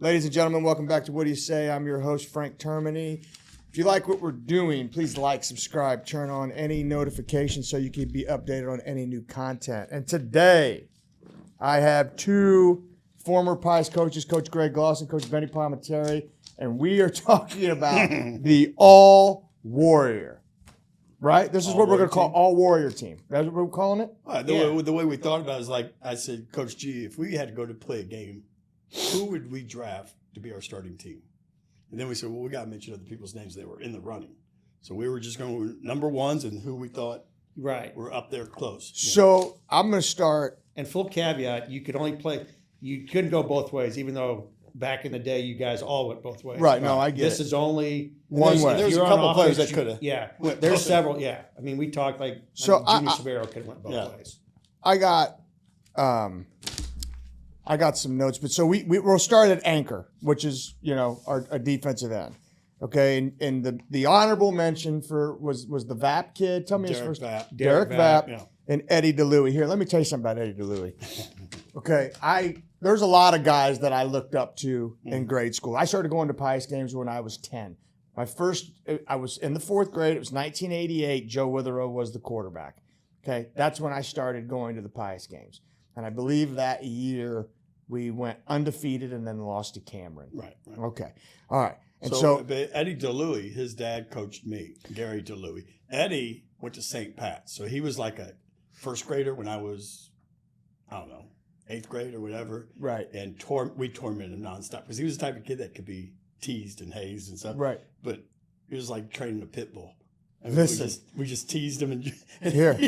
Ladies and gentlemen, welcome back to What Do You Say? I'm your host, Frank Termini. If you like what we're doing, please like, subscribe, turn on any notifications so you can be updated on any new content. And today, I have two former Pius coaches, Coach Greg Glawson, Coach Benny Palmentere, and we are talking about the All-Warrior. Right? This is what we're going to call All-Warrior team. That's what we're calling it? The way we thought about it is like I said, Coach G, if we had to go to play a game, who would we draft to be our starting team? And then we said, well, we got to mention other people's names that were in the running. So we were just going with number ones and who we thought were up there close. So I'm going to start. And full caveat, you couldn't go both ways, even though back in the day you guys all went both ways. Right, no, I get This it. is only one way. There's a couple of players that could have. Yeah, there's several, yeah. I mean, we talked like So Junior Severo could have went both ways. I got some notes, but so we'll start at anchor, which is, our defensive end. Okay, and the honorable mention was the Vapp kid. Tell me his first name. Derek Vapp and Eddie DeLuey. Here, let me tell you something about Eddie DeLuey. Okay, there's a lot of guys that I looked up to in grade school. I started going to Pius games when I was 10. I was in the fourth grade. It was 1988. Joe Witherow was the quarterback. Okay, that's when I started going to the Pius games. And I believe that year we went undefeated and then lost to Cameron. Right. Okay. All right. And but Eddie DeLuey, his dad coached me, Gary DeLuey. Eddie went to Saint Pius. So he was like a first grader when I was, I don't know, 8th grade or whatever. Right. And we tormented him nonstop because he was the type of kid that could be teased and hazed and stuff. Right. But it was like training a pit bull. I mean, we just teased him. And Here.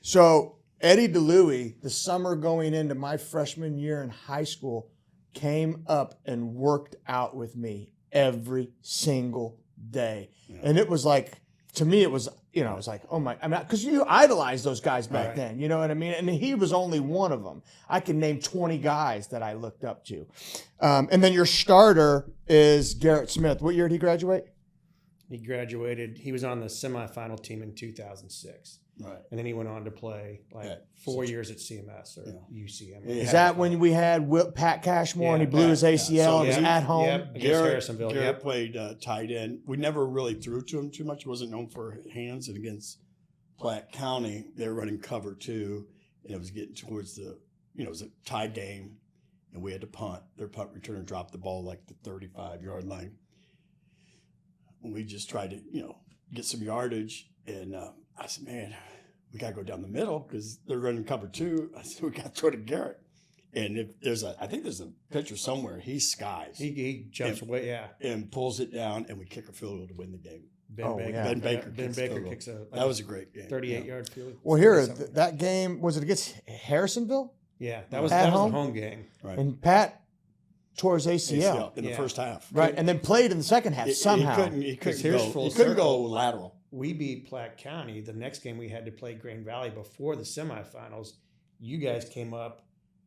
So Eddie DeLuey, the summer going into my freshman year in high school, came up and worked out with me every single day. Yeah. And it was like, to me, it was, it was like, oh my, because you idolized those guys back then, you know what I mean? And he was only one of them. I can name 20 guys that I looked up to. And then your starter is Garrett Smith. What year did he graduate? He graduated, he was on the semifinal team in 2006. Right. And then he went on to play 4 years at CMS or UCM. Is that when we had Pat Cashmore and he blew his ACL and was at home? Yep, against Harrisonville. Garrett played tight end. We never really threw to him too much. He wasn't known for hands. And against Platte County, they were running cover 2. And it was getting towards it was a tie game. And we had to punt. Their punt returner dropped the ball like the 35-yard line. And we just tried to, get some yardage. And I said, man, we got to go down the middle because they're running cover 2. I said, we got to throw to Garrett. And if I think there's a picture somewhere, he skies. He jumps away, and pulls it down, and we kick a field goal to win the game. Ben Baker kicks a that was a great game. 38-yard field. Well, here, that game, was it against Harrisonville? Yeah, that was a home game. Right. And Pat tore his ACL in the first half. Right, and then played in the second half somehow. He couldn't go lateral. We beat Platte County. The next game we had to play Grain Valley before the semifinals. You guys came up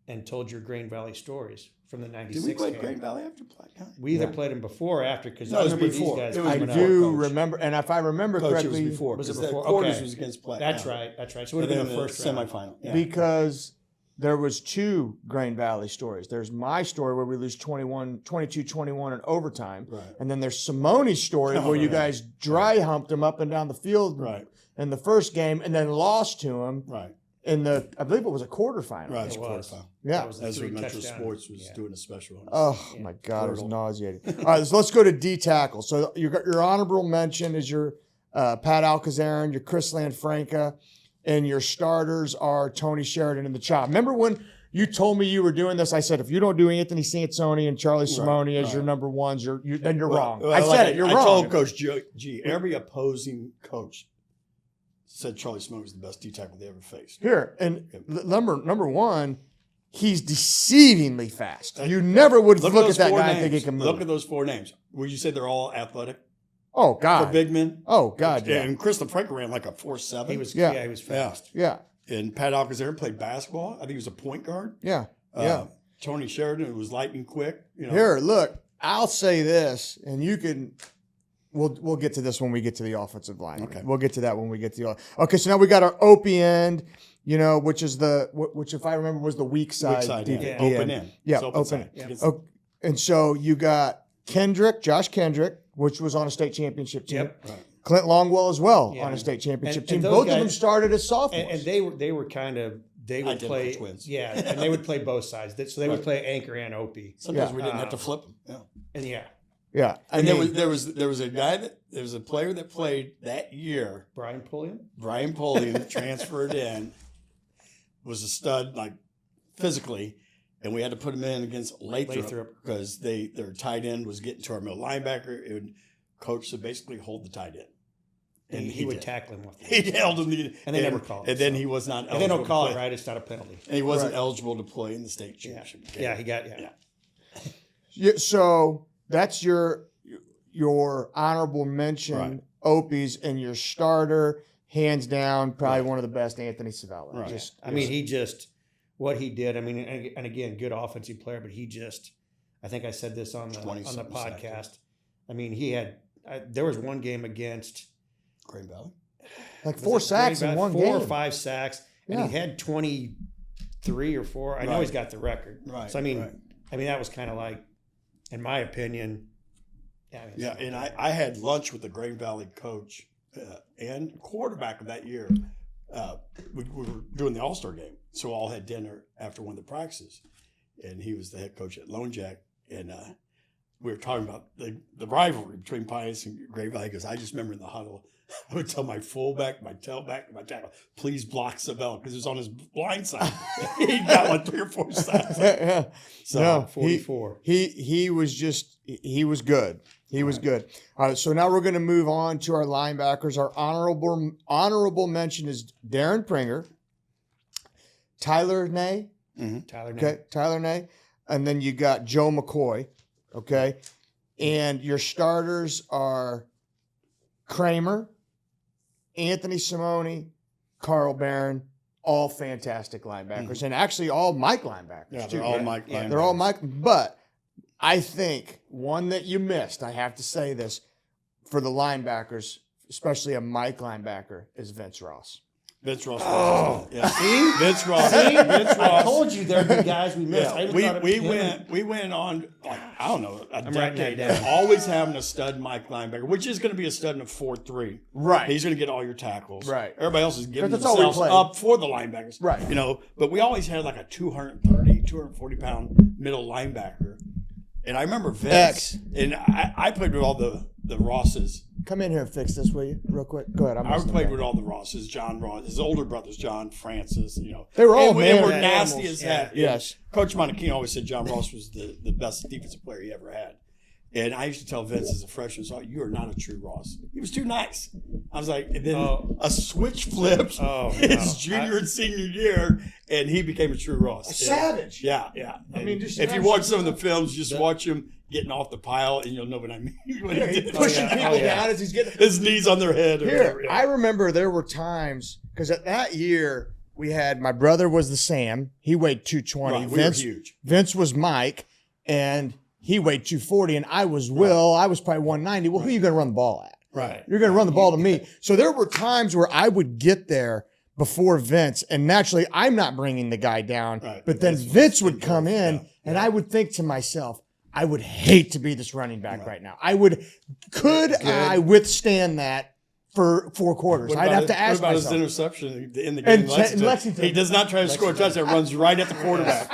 and told your Grain Valley stories from the 96 Did we play game. Grain Valley after Platte County? We either played them before or after because I remember these guys. It was I do remember, and if I remember correctly, it was before. Was it before? Quarters was against Platte That's County. right. So it would have been the first semifinal. Yeah. Because there was 2 Grain Valley stories. There's my story where we lose 22-21 in overtime. Right. And then there's Simone's story where you guys dry humped him up and down the field in the first game and then lost to him in I believe it was a quarterfinal. Right, it was. quarterfinal. Yeah. Ezra Metro Sports was doing a special on us. Oh, my God, it was nauseating. All right, so let's go to D tackle. So your honorable mention is your Pat Alcazarin, your Chris Lanfranca, and your starters are Tony Sheridan and the Chop. Remember when you told me you were doing this? I said, if you don't do Anthony Santoni and Charlie Simone as your number ones, then you're wrong. I said it. You're wrong. I told Coach G, every opposing coach said Charlie Simone was the best D-tackle they ever faced. Here, and number one, he's deceivingly fast. You never would look at that guy and think he can move. Look at those 4 names. Would you say they're all athletic? Oh, God. For big men? Oh, God, yeah. And Chris Lanfranca ran like a 4.7. He was fast. Yeah. And Pat Alcazarin played basketball. I think he was a point guard. Yeah. Tony Sheridan was lightning quick. Here, look, I'll say this, and you can we'll get to this when we get to the offensive line. Okay. We'll get to that when we get to the okay, so now we got our Opie end, which is which if I remember was the weak side. Open end. Yeah, open side. Yeah. And so you got Josh Kendrick, which was on a state championship team. Yep. Right. Clint Longwell as well Yeah. on a state championship And team. those Both of guys- them started as sophomores. And they were kind of they would Identical play twins. Yeah, and they would play both sides. So they would Right. play anchor and OP. Sometimes Yeah. we didn't have to flip them. Yeah. And yeah, yeah. And there was a player that played that year. Brian Pulliam. Brian Polian transferred in, was a stud like physically, and we had to put him in against Lathrop because their tight end was getting to our middle linebacker. It would coach to basically hold the tight end. And he would tackle him with He held him, and they never called it. And then he was not eligible. If they don't call to it play. right, it's not a penalty. And he wasn't eligible to play in the state Yeah, championship. yeah, he got Yeah, so that's your honorable mention, Right. Opie's, and your starter, hands down, probably one of the best, Anthony Savella. Right. I mean, he just what he did. I mean, and again, good offensive player, but he just. I think I said this on the 20-something podcast. sacks. I mean, he had. There was one game against Green Valley. like was 4 it sacks Green in Valley? one game. 4 or 5 sacks, and Yeah. he had 23 or 4. I know Right. he's got the record. Right. So I mean, right. that was kind of like, in my opinion. Yeah, and I had lunch with the Green Valley coach and quarterback of that year. We were doing the All-Star game, so all had dinner after one of the practices, and he was the head coach at Lone Jack, and we were talking about the rivalry between Pius and Green Valley. Because I just remember in the huddle, I would tell my fullback, my tailback, and my tackle, please block Savella because it was on his blind side. He got like 3 or 4 sacks. Yeah. So, No, 44. he was good. He was good. All right, so now we're going to move on to our linebackers. Our honorable mention is Darren Pringer, Tyler Ney. Tyler. Okay, Tyler Ney, and then you got Joe McCoy. Okay, and your starters are Kramer, Anthony Simone, Carl Barron, all fantastic linebackers, and actually all Mike linebackers. Yeah, too, they're all right? Mike Yeah, linebackers. They're all Mike, but I think one that you missed, I have to say this, for the linebackers, especially a Mike linebacker, is Vince Ross. Vince Ross. Oh. Yeah. See? Vince Ross. See? Vince I Ross. told you they're the guys we missed. I Yeah, even thought of him. we went on like I don't know a I'm writing decade that down. always having a stud Mike linebacker, which is going to be a stud in a 4-3. Right. He's going to get all your tackles. Right. Everybody else is giving That's all we themselves played. up for the linebackers. Right. You know, but we always had like a 230, 240 pound middle linebacker. And I remember Vince, X. and I played with all the Rosses. Come in here and fix this, will you, real quick? Go ahead. I played with all the Rosses, John Ross, his older brothers, John, Francis, you know. They were all and man were animals. nasty as heck. Yeah. Yes. Coach Montequino always said John Ross was the best defensive player he ever had. And I used to tell Vince as a freshman, so you are not a true Ross. He was too nice. I was like, and then a switch flipped his junior and senior year, and he became a true Ross. Savage. Yeah. I mean, just if you watch some of the films, just watch him getting off the pile, and you'll know what I mean. When he did. Pushing yeah. people Oh, yeah. down as he's getting His knees on their head. Or here. whatever, yeah. I remember there were times because at that year we had my brother was the Sam. He weighed 220. Right, we Vince, were huge. Vince was Mike, and he weighed 240, and I was Will. I was probably 190. Well, who are you going to run the ball at? Right. You're going to run the ball to me. So there were times where I would get there before Vince, and naturally, I'm not bringing the guy down. Right. But then Vince would come in, and I would think to myself, I would hate to be this running back right now. Could I withstand that for 4 quarters? What I'd about have to ask what about myself. his interception in the And game? in Lexington. He does not try to score a touchdown. Runs right at the quarterback.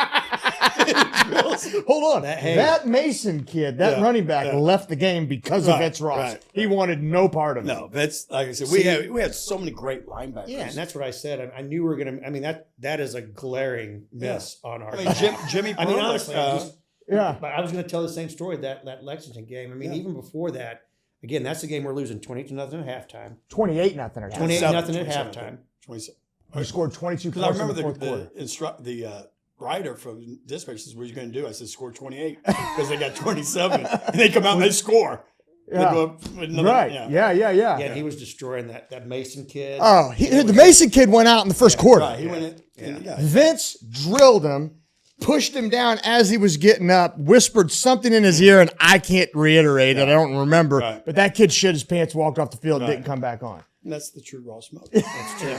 Hold on. Hey. That Mason kid, that Yeah, running back, yeah. left the game because of Right, Vince Ross. right, He wanted no part of it. No, that's like I said. We had so many great linebackers. Yeah, and that's what I said. I knew we were going to. I mean, that is a glaring miss on our. I mean, Jimmy. I mean, Perla, honestly, Yeah. but I was going to tell the same story that Lexington game. I mean, even before that, again, that's the game we're losing 20-0 at halftime, 28-0 or 28-0 at 27, halftime. 27. He scored 22 Because I points in remember the fourth quarter. the writer from Dispatch says, "What are you going to do?" I said, "Score 28," because they got 27, and they come out and they score. They Yeah. go up with another- Right. Yeah. Yeah, he was destroying that Mason kid. Oh, the Mason kid went out in the first quarter. Right, he went in. Yeah. Vince drilled him, pushed him down as he was getting up, whispered something in his ear, and I can't reiterate it. I don't remember. Right. But that kid shit his pants, walked off the field, and Right. didn't come back on. And that's the true Ross mode. That's true.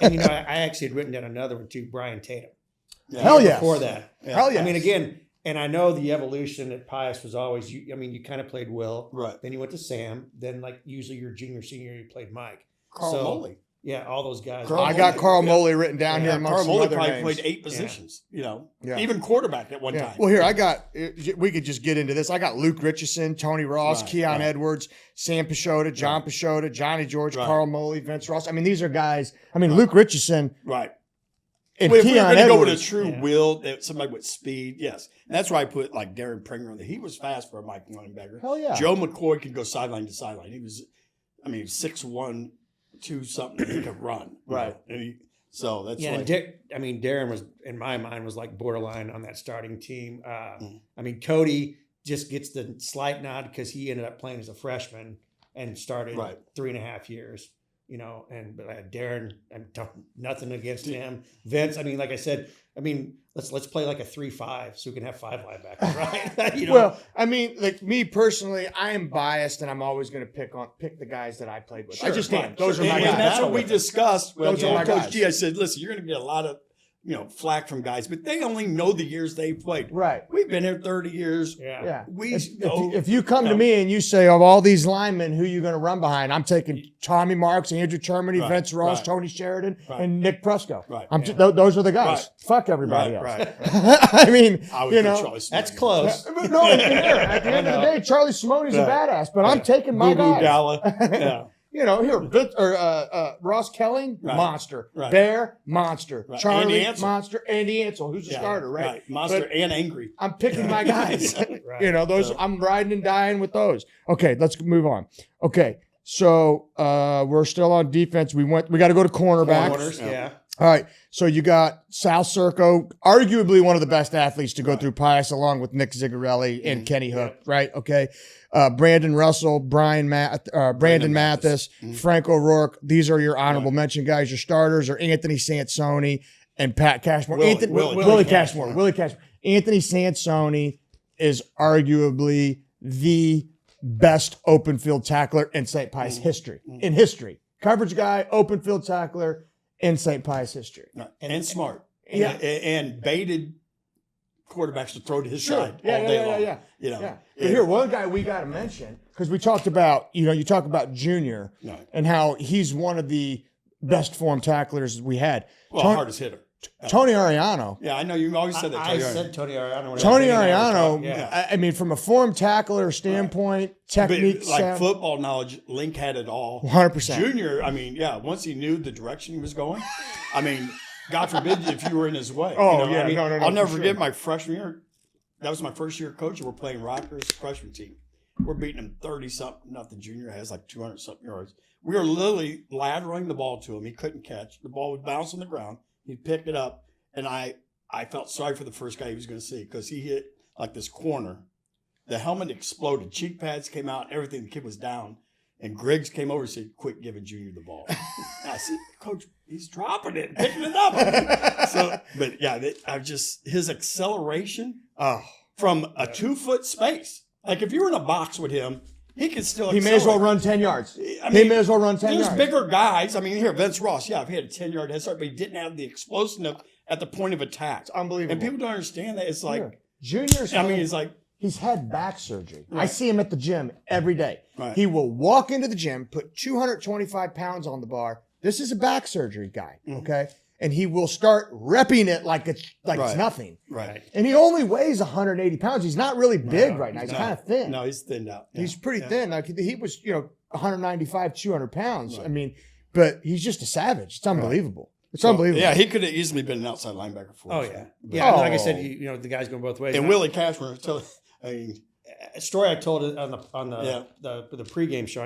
And I actually had written down another one too, Brian Tatum. Hell yeah. Before that, Hell yeah. I mean, again, And I know the evolution at Pius was always, you kind of played Will. Right. Then you went to Sam. Then, like, usually your junior, senior, you played Mike. Carl Moley. Yeah, all those guys. I got Carl Moley written down here amongst Carl some Moley other probably names. played 8 positions, Yeah. even quarterback at one time. Well, here, we could just get into this. I got Luke Richardson, Tony Ross, Keon Edwards, Sam Pashota, John Pashota, Johnny George, Carl Moley, Vince Ross. I mean, these are guys. I mean, Luke Richardson. Right. And Well, if Keon we're going to go with a Edwards. true will, somebody with speed, yes. And that's why I put like Darren Pringer on there. He was fast for a Mike linebacker. Hell yeah. Joe McCoy could go sideline to sideline. He was, 6'1", 2 something. He could run. Right. And so that's Yeah, like, and Darren was, in my mind, was like borderline on that starting team. Cody just gets the slight nod because he ended up playing as a freshman and started 3.5 years. But Darren, nothing against him. Vince, like I said, let's play like a 3-5 so we can have 5 linebackers, right? Well, like me personally, I am biased, and I'm always going to pick the guys that I played with. Sure, I just am. Those are my and guys. that's what we discussed. Well, Those are my Coach guys. G, I said, listen, you're going to get a lot of flack from guys, but they only know the years they played. Right. We've been here 30 years. Yeah. We If you come to me and you say, of all these linemen, who are you going to run behind? I'm taking Tommy Marks, Andrew Termini, Vince Ross, Tony Sheridan, and Nick Presco. Right. Those are the guys. Fuck everybody else. Right. I mean, I would put Charlie that's Smith. close. No, at the end of the day, Charlie Simone's a badass, but I'm taking my Boo-boo guys. Gala. Yeah. Ross Kelling, monster. Right. Bear, monster. Right. Charlie, Andy Ansel. monster. Andy Ansel, who's the starter, right? Monster But and angry. I'm picking my guys. Right. Those. I'm riding and dying with those. Okay, let's move on. Okay, so we're still on defense. We got to go to cornerbacks. Corners, yeah. All right, so you got Sal Circo, arguably one of the best athletes to go through Pius, along with Nick Zigarelli and Kenny Hook, right? Okay. Brandon Russell, Brandon Mathis, Frank O'Rourke. These are your honorable mention guys. Your starters are Anthony Santoni and Pat Cashmore. Willie Cashmore. Anthony Santoni is arguably the best open field tackler in Saint Pius history. In history. Coverage guy, open field tackler in Saint Pius history. And smart. Yeah. And baited quarterbacks to throw to his side all Yeah, day long. Yeah. But here, one guy we got to mention, because we talked about, you talk about Junior and how he's one of the best formed tacklers we had. Well, hardest hitter. Tony Ariano. Yeah, I know you always said that. I said Tony Ariano. Tony Ariano, from a formed tackler standpoint, technique, but like football knowledge, Link had it all. 100%. Junior, once he knew the direction he was going, God forbid if you were in his way. Oh, I'll never forget my freshman year. That was my first year coaching. We're playing Rockers freshman team. We're beating them 30-something. Nothing. Junior has like 200-something yards. We were literally laddering the ball to him. He couldn't catch. The ball would bounce on the ground. He'd pick it up, and I felt sorry for the first guy he was going to see because he hit like this corner. The helmet exploded. Cheek pads came out. Everything. The kid was down. And Griggs came over and said, quit giving Junior the ball. I said, Coach, he's dropping it, picking it up. His acceleration from a 2-foot space. Like if you were in a box with him, he could still accelerate. He may as well run 10 yards. He may as well run 10 yards. There's bigger guys. Here, Vince Ross, if he had a 10-yard head start, but he didn't have the explosiveness at the point of attack. It's unbelievable. And people don't understand that. It's like, Junior's it's like, he's had back surgery. Right. I see him at the gym every day. Right. He will walk into the gym, put 225 pounds on the bar. This is a back surgery guy, okay? And he will start repping it like it's nothing. Right. And he only weighs 180 pounds. He's not really big right now. He's kind of thin. No, he's thinned out. Yeah. He's pretty thin. Like he was, 195, 200 pounds. Right. But he's just a savage. It's unbelievable. It's unbelievable. Yeah, he could have easily been an outside linebacker for us. Oh, yeah. Yeah, like I said, the guy's going both ways. And Willie Cashmore, a story I told on the pregame show.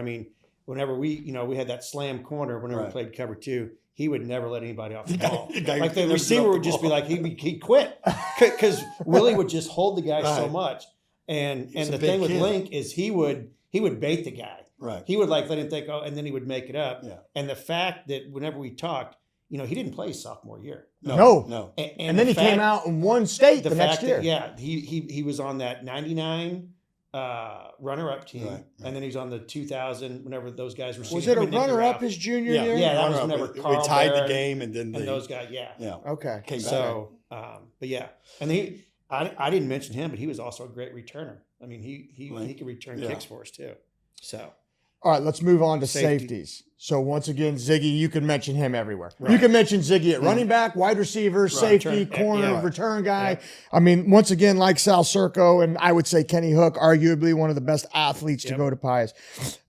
Whenever we had that slam corner, whenever we played cover 2, he would never let anybody off the ball. Like the receiver would just be like, he'd quit because Willie would just hold the guy so much. And the thing with Link is he would bait the guy. Right. He would let him think, and then he would make it up. Yeah. And the fact that whenever we talked, he didn't play his sophomore year. No. And then he came out in one state the next year. He was on that 99 runner-up team, and then he was on the 2000. Whenever those guys were, was it a runner-up his junior year? Yeah, that was whenever Carl we tied Barron the game, and then those guys. Okay. Came so, but yeah, and I didn't mention him, but he was also a great returner. I mean, he can return kicks for us too. So. All right, let's move on to Safety. safeties. So once again, Ziggy, you can mention him everywhere. Right. You can mention Ziggy at running back, wide receiver, safety, Return- corner, return guy. Yeah. I mean, once again, like Sal Circo and I would say Kenny Hook, arguably one of the best athletes to go to Pius.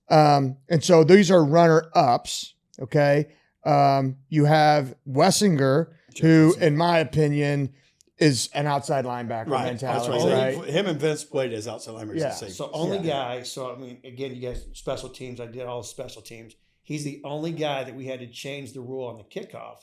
And so these are runner-ups, okay? You have Wessinger, who, in my opinion, is an outside linebacker mentality. That's right. Right? Him and Vince played as outside linebackers and safety. So only guy. So I mean, again, you guys special teams. I did all the special teams. He's the only guy that we had to change the rule on the kickoff.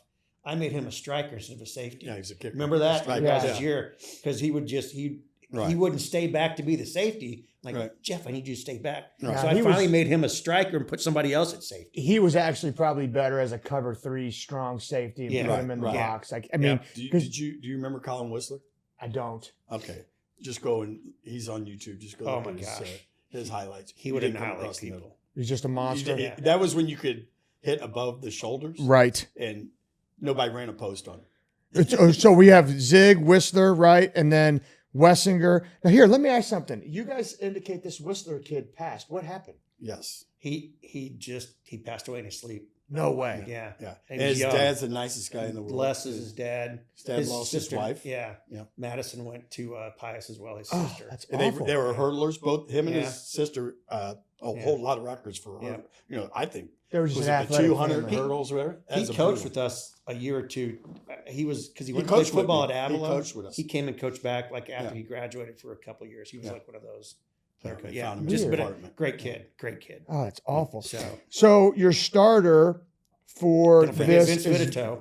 I made him a striker instead of a safety. Yeah, he's a kicker. Remember that last Yeah. year because he would just he wouldn't stay back to be the safety. Like Jeff, I need you to stay back. Right. So I finally made him a striker and put somebody else at safety. He was actually probably better as a cover 3 strong safety and put him in the box. Like, I mean, do you remember Colin Whistler? I don't. Okay, just go and he's on YouTube. Just go. Oh look my at gosh, his highlights. He would didn't come annihilate across the people. middle. He's just a monster. That was when you could hit above the shoulders, Right. and nobody ran a post on So him. so we have Zig, Whistler, right? And then Wessinger. Now here, let me ask something. You guys indicate this Whistler kid passed. What happened? Yes. He passed away in his sleep. No way. Yeah. And his dad's the nicest guy in the world. Blesses his dad. His dad lost his wife. Yeah. Yeah. Madison went to Pius as well, his Oh, sister. that's And awful. they were hurdlers, both him and Yeah. his sister. A whole lot of records for her. I think They were just was an it the athletic 200 family. hurdles or whatever. He coached with us a year or two. He was because he went to coached play football with at me. He Avila. coached with us. He came and coached back like after he graduated for a couple of years. He was like one of those. They found him in Just his but a apartment. great kid. Oh, that's awful. So So your starter for don't forget this Vince is Vitito.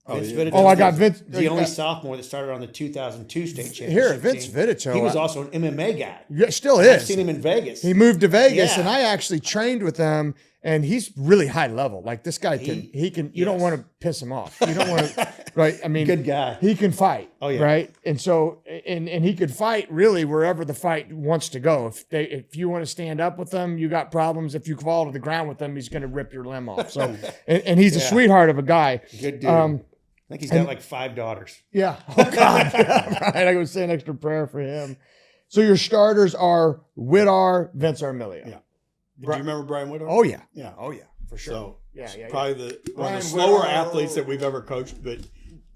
Oh, Vince yeah. Vitito Oh, I got was Vince. the only sophomore that started on the 2002 state championship. Here, Vince team. Vitito. He was also an MMA guy. Yeah, still I've is. seen him in Vegas. He moved to Vegas, Yeah. and I actually trained with him, and he's really high level. Like this guy can, he can. You don't want to piss him off. You don't want to, right? I mean, Good guy. He can fight. Oh, yeah. Right. And so, and he could fight really wherever the fight wants to go. If you want to stand up with him, you got problems. If you fall to the ground with him, he's going to rip your limb off. So, and he's a sweetheart of a guy. Good dude. I think he's got like 5 daughters. Yeah. Oh God. Right. I would say an extra prayer for him. So your starters are Whittar, Vince Armilio. Yeah. Do you remember Brian Whittar? Oh yeah. Yeah. Oh yeah. For sure. So Yeah, probably one of Brian the slower Whittar athletes that we've ever coached, but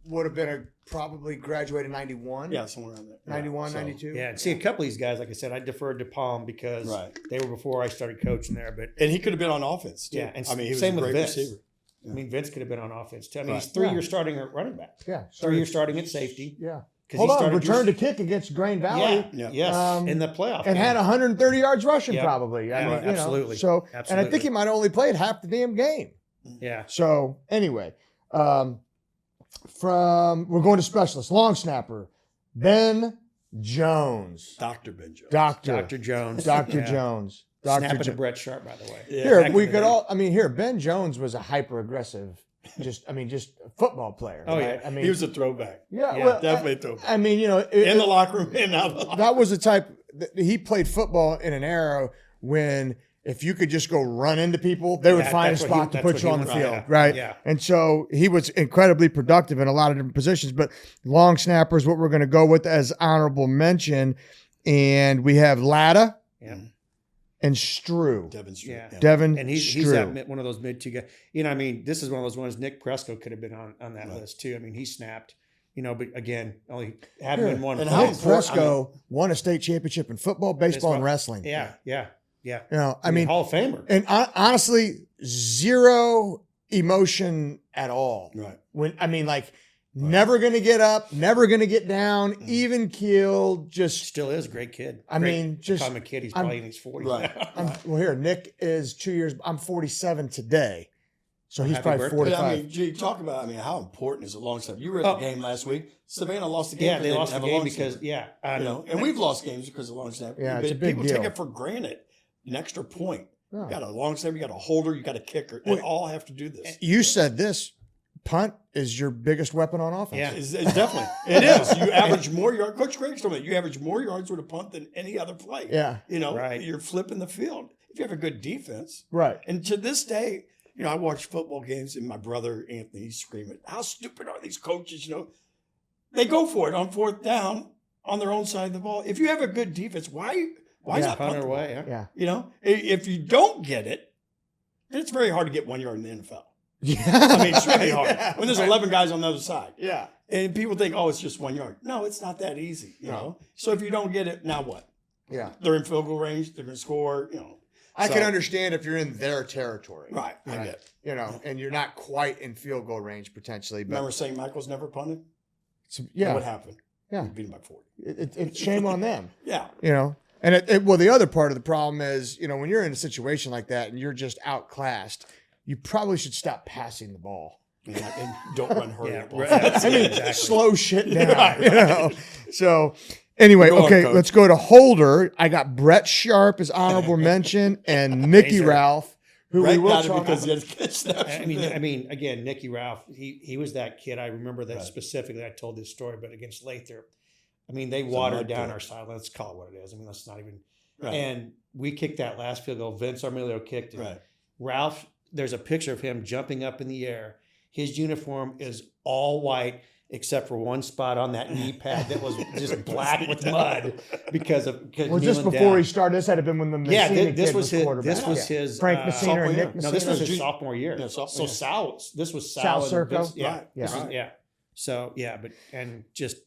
would have been probably graduated 91. yeah, somewhere around there. 91, So, 92. Yeah, and see a couple of these guys, like I said, I deferred to Palm because they were before I started coaching there. But and he could have been on offense too. Yeah, and I mean, he was same a with great Vince. receiver. I mean, Vince could have been on offense too. I mean, he's Right. 3 Yeah. years starting at running back. Yeah. 3 years starting at safety. Yeah. 'Cause Hold he on. started Return to kick against Grain Valley. Yeah. Yeah. Yes. In the playoff. And game. had 130 yards rushing Yep. probably. I Yeah, mean, you know, absolutely. so, and I Absolutely. think he might have only played half the damn game. Yeah. So anyway, we're going to specialists. Long snapper, Ben Jones. Dr. Ben Jones. Dr. Jones. Dr. Yeah. Jones. Snapping to Brett Sharp, by the way. Yeah. Here, Back we in the could day. all, here, Ben Jones was a hyper aggressive, just a football player. Oh, right? yeah. I mean, He was a throwback. yeah, Yeah, well, Definitely a throwback. I mean, you know, In the locker room and out of the locker room. that was the type that he played football in an era when if you could just go run into people, they would Yeah, find a that's what spot to that's put what you he on the was- field, yeah, right? yeah. And so he was incredibly productive in a lot of different positions, but long snapper is what we're going to go with as honorable mention. And we have Latta Yeah. and Strew. Devin Street. Yeah. Devin And he's Strew. one of those mid-2 guys. You know, I mean, this is one of those ones. Nick Presco could have been on that list too. I mean, he snapped. You know, but again, only hadn't been one. And Nick how place. important- Presco won a state championship in football, baseball, and wrestling. Yeah. You know, I mean, Hall of Famer. and honestly, zero emotion at all. Right. Never going to get up, never going to get down, even keel, just, Still is a great kid. I mean, just, I'm a kid. He's probably in his 40s Right. now. well, here, Nick is 2 years, I'm 47 today. So he's Happy probably birthday. 45. But I mean, gee, talk about, how important is a long snap? You were at the game last week. Savannah lost the game. Yeah, because they lost the didn't have a game long because snapper. And we've lost games because of long snap. Yeah, But it's a big people deal. take it for granted. An extra point. Yeah. You got a long snapper, you got a holder, you got a kicker. They all have to do this. You said this, punt is your biggest weapon on offense. Yeah. It's definitely. It is. You average more yards. Coach Greg's told me you average more yards with a punt than any other play. Yeah. Right. You're flipping the field. If you have a good defense. Right. And to this day, I watch football games and my brother Anthony, he's screaming, how stupid are these coaches? They go for it on 4th down on their own side of the ball. If you have a good defense, why not punt punter the away. ball? Yeah. Yeah. You know, if you don't get it, then it's very hard to get 1 yard in the NFL. Yeah. I mean, it's really hard Yeah. when there's 11 guys on the other side. Yeah. And people think, oh, it's just 1 yard. No, it's not that easy. You know. So if you don't get it, now what? Yeah. They're in field goal range. They're going to score. You know. I So- can understand if you're in their territory. Right. I get it. You know, and you're not quite in field goal range potentially. But Remember St. Michael's never punted? yeah. What happened? Yeah. We beat them by 40. It's shame on them. Yeah. You know, and well, the other part of the problem is, you know, when you're in a situation like that and you're just outclassed, you probably should stop passing the ball. And don't run hurry. Yeah, up. right. I mean, Exactly. slow shit down. Right, You know? So, anyway, Go on, okay, Coach. let's go to Holder. I got Brett Sharp as honorable mention and Nicky Razor. Ralph, who Right we will got it talk because about. he had to catch that. I mean, again, Nicky Ralph, he was that kid. I remember that Right. specifically. I told this story, but against Lathrop, I mean, they a watered mud down pit. our sideline. Let's call it what it is. I mean, let's not even. Right. And we kicked that last field goal. Vince Armilio kicked it. Right. Ralph, there's a picture of him jumping up in the air. His uniform is all white except for one spot on that knee pad that was just black with mud because Well, just kneeling before down. he started, this had been when the Yeah, Messina this kid was his. quarterback. This was Yeah. his. Frank Messina sophomore or year. Nick No, this was his Junior- sophomore year. Yeah, sophomore So year. Sal's. This was Sal Sal. and Circo? Vince- Yeah, Right, this right. is- yeah. So yeah, but and just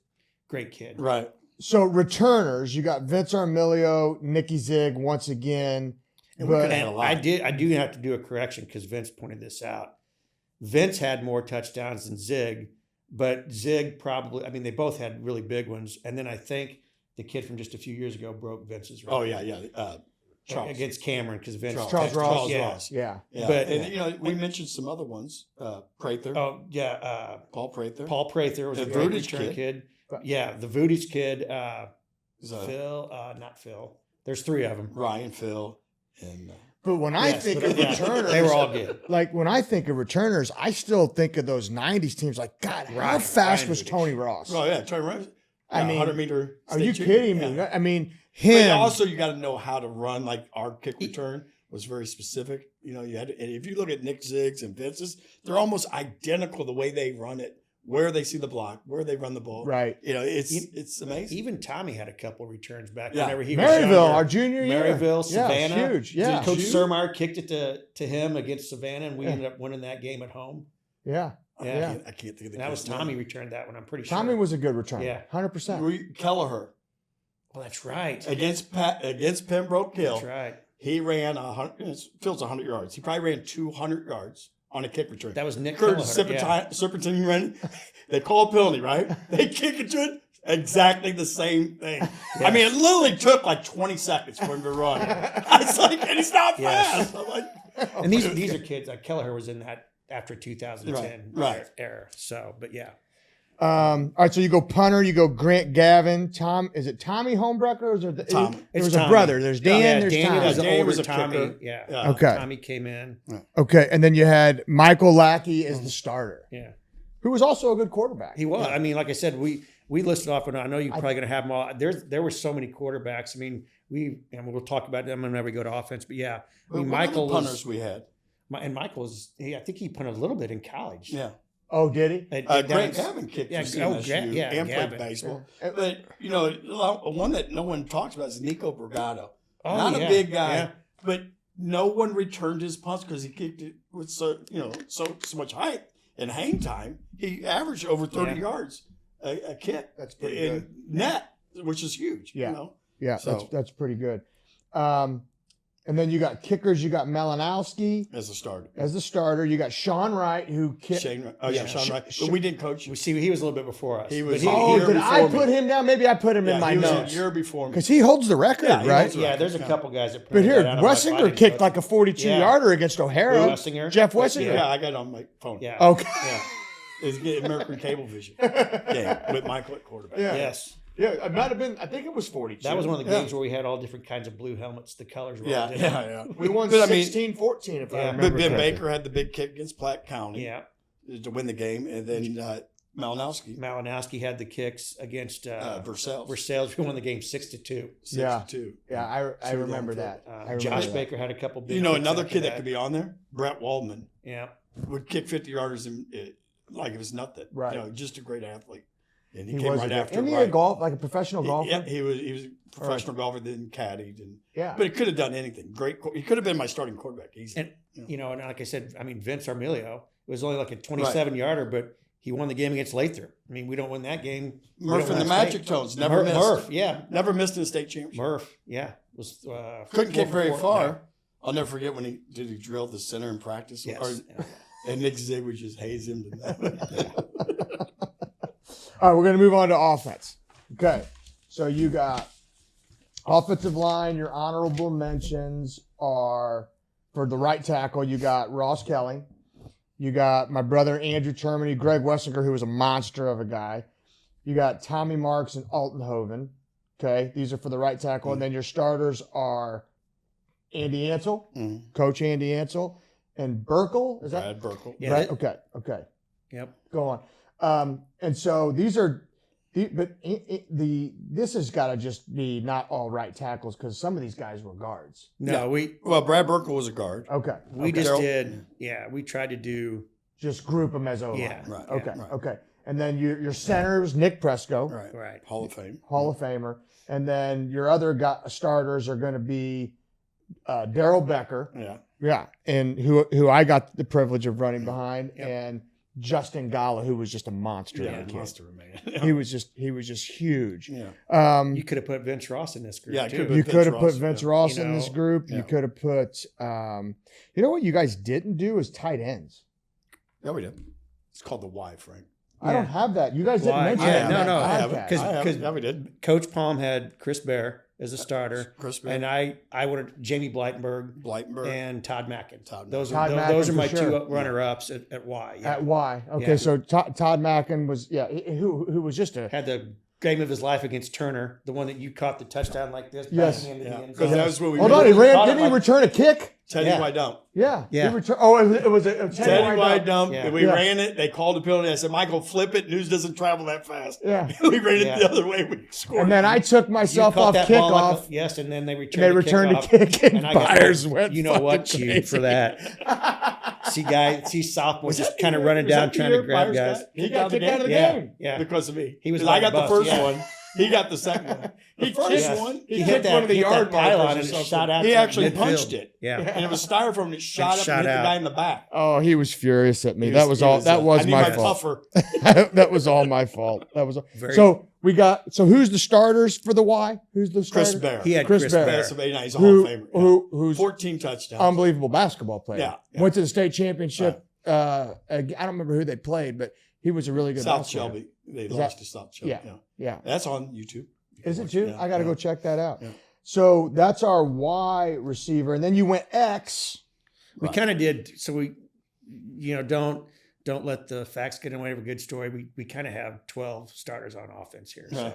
great kid. Right. So returners, you got Vince Armilio, Nicky Zig once again. And we But- could have had a lot. I do have to do a correction because Vince pointed this out. Vince had more touchdowns than Zig, but Zig probably. I mean, they both had really big ones, and then I think the kid from just a few years ago broke Vince's record. Oh, yeah. Charles. Against Cameron because Vince Charles Ross. Charles yeah. Ross. Yeah. Yeah. But- and, you know, we mentioned some other ones. Prather. Oh yeah, Paul Prather. Paul Prather was The a great Vudich return kid. kid. Yeah, the Vudich kid. Is, Phil, not Phil. There's three of them. Ryan, Phil, and But when I Yes, think but of yeah, returners, they were all good. like when I think of returners, I still think of those '90s teams. Like, God, how Ryan- fast Ryan was Vudich. Tony Ross? oh yeah, Troy Ryan. I mean, 100-meter. Are you kidding me? I mean, But him. also, you got to know how to run. Like our kick return was very specific. You know, you had to, and if you look at Nick Ziggs and Vince's, they're almost identical the way they run it, where they see the block, where they run the ball. Right. You know, it's amazing. Even Tommy had a couple returns back Yeah. whenever he was Maryville, younger. our junior year. Maryville, Savannah. Yeah, huge. Yeah. Coach Huge. Surmeyer kicked it to him against Savannah, and we ended up winning that game at home. Yeah. Yeah. I can't think of the And that was kid's name. Tommy returned that one. I'm pretty sure. Tommy was a good returner. Yeah. 100%. Kelleher Well, that's right. against Pembroke Hill. That's right. He ran 100. Phil's 100 yards. He probably ran 200 yards on a kick return. That was Nick Kurt Kelleher. Yeah. Serpentine run. They call a penalty, right? They kick it to it. Exactly the same thing. I mean, it literally took like 20 seconds for him to run. I was like, and he's not Yes. fast. I'm like, And these are kids. Kelleher was in that after 2010 Right. era. So, but yeah. All right, so you go punter, you go Grant Gavin, Tom. Is it Tommy Homebrecker? Or is it Tommy. There It's was a Tommy. brother. There's Dan. Yeah, there's Danny Tommy. was an Danny older was a Tommy. kicker. Yeah. Yeah. Okay. Tommy came in. Okay, and then you had Michael Lackey as the starter, Yeah. who was also a good quarterback. He was. I mean, like I said, we listed off, and I know you're probably going to have them all. There were so many quarterbacks. I mean, and we'll talk about them whenever we go to offense. But yeah, I mean, what were the Michael punters was, we had. and Michael was. I think he punted a little bit in college. Yeah. Oh, did he? At Grant down- Gavin kicked Yeah, for oh, CMSU yeah, and Gavin. played baseball. Yeah. But, you know, one that no one talks about is Nico Brigado. Oh, Not yeah, a big guy, yeah. but no one returned his punts because he kicked it with so much height and hang time. He averaged over 30 Yeah. yards a kick. That's pretty in good. net, which is huge. Yeah. You know? Yeah, So- that's pretty good. And then you got kickers. You got Malinowski As a starter. as the starter. You got Sean Wright, who kicked. Sean Sh- Wright. Sh- But we didn't coach. We see he was a little bit before us. He But was- Oh, year did I before put me. him down? Maybe I put him in Yeah, my he was notes a year before me. because he holds the record, Yeah, he right? holds the yeah, there's a Yeah. couple guys that. But printed here, that out. I'm like, I Wessinger didn't kicked put- like a 42-yarder against O'Hara. Wessinger. Jeff Wessinger. Yeah, I got it on my phone. Yeah. Okay. Yeah. It's getting American Cablevision. Yeah, with Michael at quarterback. Yeah. Yes. Yeah, it might have been. I think it was 42. That was one of the Yeah. games where we had all different kinds of blue helmets. The colors were all Yeah, different. yeah. We won But I mean- 16-14, if I Yeah. remember But Ben correctly. Baker had the big kick against Platte County Yeah. to win the game, and then Malinowski, Malinowski had the kicks against Versailles, Versailles. We won the game 6-2. 6-2. Yeah, I Too remember long that. I remember Josh that. Baker had a couple big You know, kicks another after kid that could be on there, Brett Waldman, Yeah. would kick 50 yarders like it was nothing. Right. You know, just a great athlete. And He came was right a after. Isn't he a golf, like a professional golfer? Yeah, he was a professional golfer, then caddied, Yeah. but he could have done anything. He could have been my starting quarterback. And and like I said, I mean Vince Armilio, it was only like a 27-yarder, but he won the game against Lathrop. I mean, we don't win that game. Murph and the Magic Tones never missed. Murph, yeah, never missed in the state championship. Murph, yeah, was Couldn't get very far. No. I'll never forget when he drilled the center in practice, Yes. and Nick Zig would just haze him to death. All right, we're going to move on to offense. Okay, so you got offensive line. Your honorable mentions are for the right tackle. You got Ross Kelly. You got my brother Andrew Termini, Greg Wessinger, who was a monster of a guy. You got Tommy Marks and Altenhoven. Okay, these are for the right tackle. And then your starters are Andy Ansel, Coach Andy Ansel, and Burkle. Is that Brad Burkle? Yeah. right? Okay. Yep. Go on. And so these are, this has got to just be not all right tackles because some of these guys were guards. No, Brad Burkle was a guard. Okay. we okay. just did. Yeah, we tried to do. Just group them as O-line. Yeah. Right. Okay. Right. Okay. And then your center was Nick Presco, Right. Hall of Fame. Hall of Famer. And then your other starters are going to be Daryl Becker. Yeah. Yeah. And who I got the privilege of running behind, and Justin Gala, who was just a monster. Yeah, of a kid. monster, man. He was just huge. Yeah. You could have put Vince Ross in this group. Yeah, too. You could have put Ross, Vince yeah. Ross You in this know, group. yeah. You could have put, you know what you guys didn't do is tight ends. Yeah, we did. It's called the Y, Frank. I don't have that. You guys didn't Why? mention Yeah, that. no, I I had have that. it. I have it. Yeah, we did. Coach Palm had Chris Bear as a starter, Chris Bear. and I wanted Jamie Blytenberg Blytenberg. and Todd Mackin. Todd Those Mackin. are those are Todd my Mackin for two sure. runner-ups at Y. Yeah. At Y. Okay, Yeah. so Todd Mackin was, who was just a, Had the game of his life against Turner, the one that you caught the touchdown like this. Yes. banging into the end Because zone. that was what we hold on, he caught didn't it he like return a kick? Teddy Yeah. Wide Dump. Yeah. Yeah. He it was a Teddy Wide Dump. Yeah. And we Yeah. ran it. They called the penalty. I said, Michael, flip it. News doesn't travel that fast. Yeah. We ran it Yeah. the other way. We scored. And then I took You myself caught off that ball like kickoff. yes, and then they returned. They returned kickoff, the kick, and I got Byers the, went You know what? fucking Cheat crazy. for that. See sophomores just kind of year- running was down that the trying to year grab Byers guys. got He got kicked out of the Yeah, game. yeah. because of me. He was 'Cause like I got a the bust, first yeah. one. He got the second one. He first kicked one, one. he He hit kicked one of the hit yard that pylon markers or and it something. shot out He to actually midfield. punched it. Yeah. And it was styrofoam that shot up shot and hit the out. guy in the back. Oh, he was furious at me. He That was he all. That I was need my my fault. puffer. That was all my fault. That was all. Very- So we got. So who's the starters for the Y? Who's the starter? Chris Bear. He had Chris Chris, Bear. Bear. That's a very nice Hall of Famer. Yeah. Who's 14 touchdowns. unbelievable basketball player. Yeah. Went to the state championship. I don't remember who they played, but he was a really good South basketball player. Shelby. They Is lost that- to South Shelby. Yeah. Yeah. That's on YouTube. Is it too? Yeah, I got to yeah. go check that out. Yeah. So that's our Y receiver, and then you went X. We kind of did. So we, don't let the facts get in the way of a good story. We kind of have 12 starters on offense here. So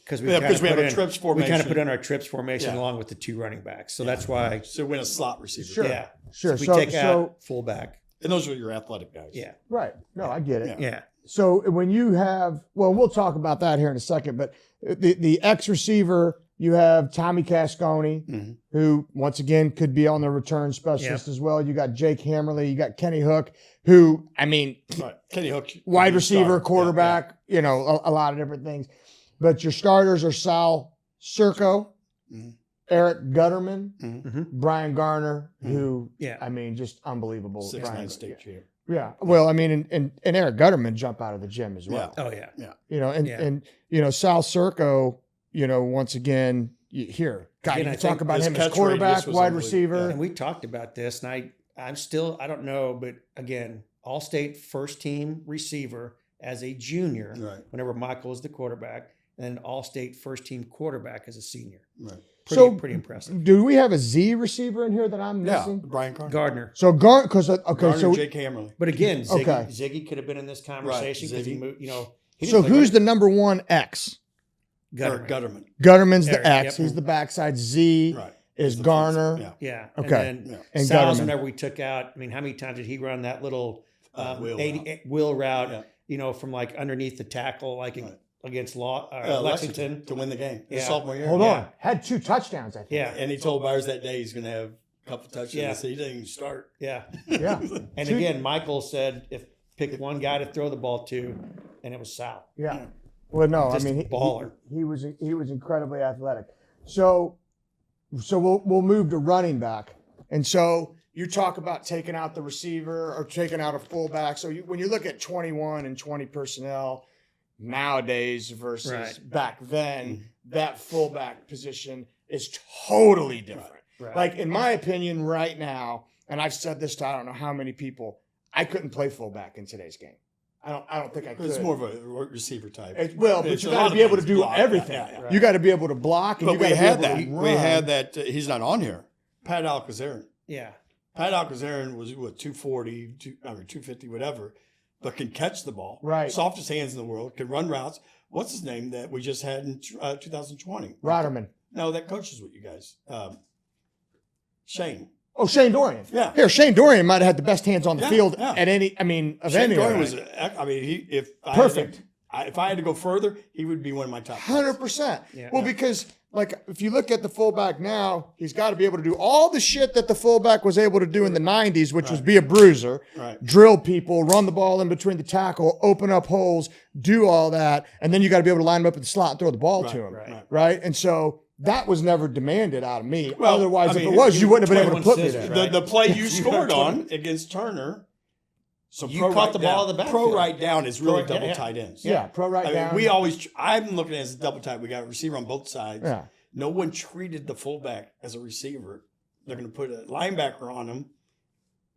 because we Yeah, kinda because we have put a in- trips We formation. kind of put in our trips formation Yeah. along with the two running backs. So that's why. So win a slot receiver. Sure. Yeah. Sure. So we take out fullback. And those are your athletic guys. Yeah. Right. No, I get it. Yeah. So when you have, well, we'll talk about that here in a second, but the X receiver, you have Tommy Cascone, Mhm. who once again could be on the return specialist as well. You got Jake Hammerly, you got Kenny Hook, who, I mean, Right. Kenny Hook. wide receiver, star. quarterback, a lot of different things. But your starters are Sal Circo, Mhm. Eric Gutterman, Mhm. Brian Garner, who, Yeah. I mean, just unbelievable. 6'9" state champ. Yeah. Well, I mean, and Eric Gutterman jumped out of the gym as well. Oh yeah. Sal Circo, once again, God, Again, you I talk think about his him as catch quarterback, radius was wide unbelievable. receiver. And we talked about this, and I'm still, I don't know, but again, all-state first-team receiver as a junior, Right. whenever Michael is the quarterback, and all-state first-team quarterback as a senior. Right. Pretty impressive. Do we have a Z receiver in here that I'm Yeah. missing? Brian Carter. Gardner. So because Gardner, Jake Hammerly. But again, Ziggy, Okay. Ziggy could have been in this conversation because he Ziggy. moved, he so didn't play who's the number one X? Gutterman. Gutterman. Gutterman's the Eric, X. yep. He's the backside. Z Right. is He's the Garner. fence. Yeah. Okay. And then Yeah. And Sal's, Gutterman. whenever we took out, I mean, how many times did he run that little Wheel 80 route. wheel route, Yeah. From like underneath the tackle, like Right. against Lexington Lexington. to win the game. His Yeah. sophomore year. Hold Yeah. on. Had 2 touchdowns, I think. Yeah. And he told Byers that day he's going to have a couple touchdowns. Yeah. So he didn't even start. Yeah. Yeah. And Two- again, Michael said if pick one guy to throw the ball to, and it was Sal. Yeah. Well, no, Just I mean, a baller. he was incredibly athletic. So we'll move to running back, and so you talk about taking out the receiver or taking out a fullback. So when you look at 21 and 20 personnel nowadays versus back then, that fullback position is totally different. Right. Like in my opinion, right now, and I've said this to I don't know how many people, I couldn't play fullback in today's game. I don't think I could. It's more of a receiver type. But you got to be able to do everything. Yeah. You got to be able to block. And But you we gotta had be able that. to We run. had that. He's not on here. Pat Alcazarin. Yeah. Pat Alcazarin was 240, 250, whatever, but can catch the ball. Right. Softest hands in the world. Can run routes. What's his name that we just had in 2020? Rotterman. No, that coaches with you guys. Shane. Oh, Shane Dorian. Yeah. Here, Shane Dorian might have had the best hands on the Yeah, field yeah. at any. I mean, of Shane any. Dorian of was. If Perfect. if I had to go further, he would be one of my top. 100%. Yeah. Well, because like if you look at the fullback now, he's got to be able to do all the shit that the fullback was able to do in the 90s, which was be a bruiser, Right. drill people, run the ball in between the tackle, open up holes, do all that, and then you got to be able to line him up in the slot and throw the ball to him, right? And so that was never demanded out of me. Well, Otherwise, I mean, if it was, you wouldn't have been able to 21 put me scissors, there. right? The play you scored on against Turner. So You pro caught right the ball down. in the Pro backfield. right down is really Pro right- double yeah. tight ends. Yeah, pro right I down. mean, I'm looking at it as a double tight. We got a receiver on both sides. Yeah. No one treated the fullback as a receiver. They're going to put a linebacker on him.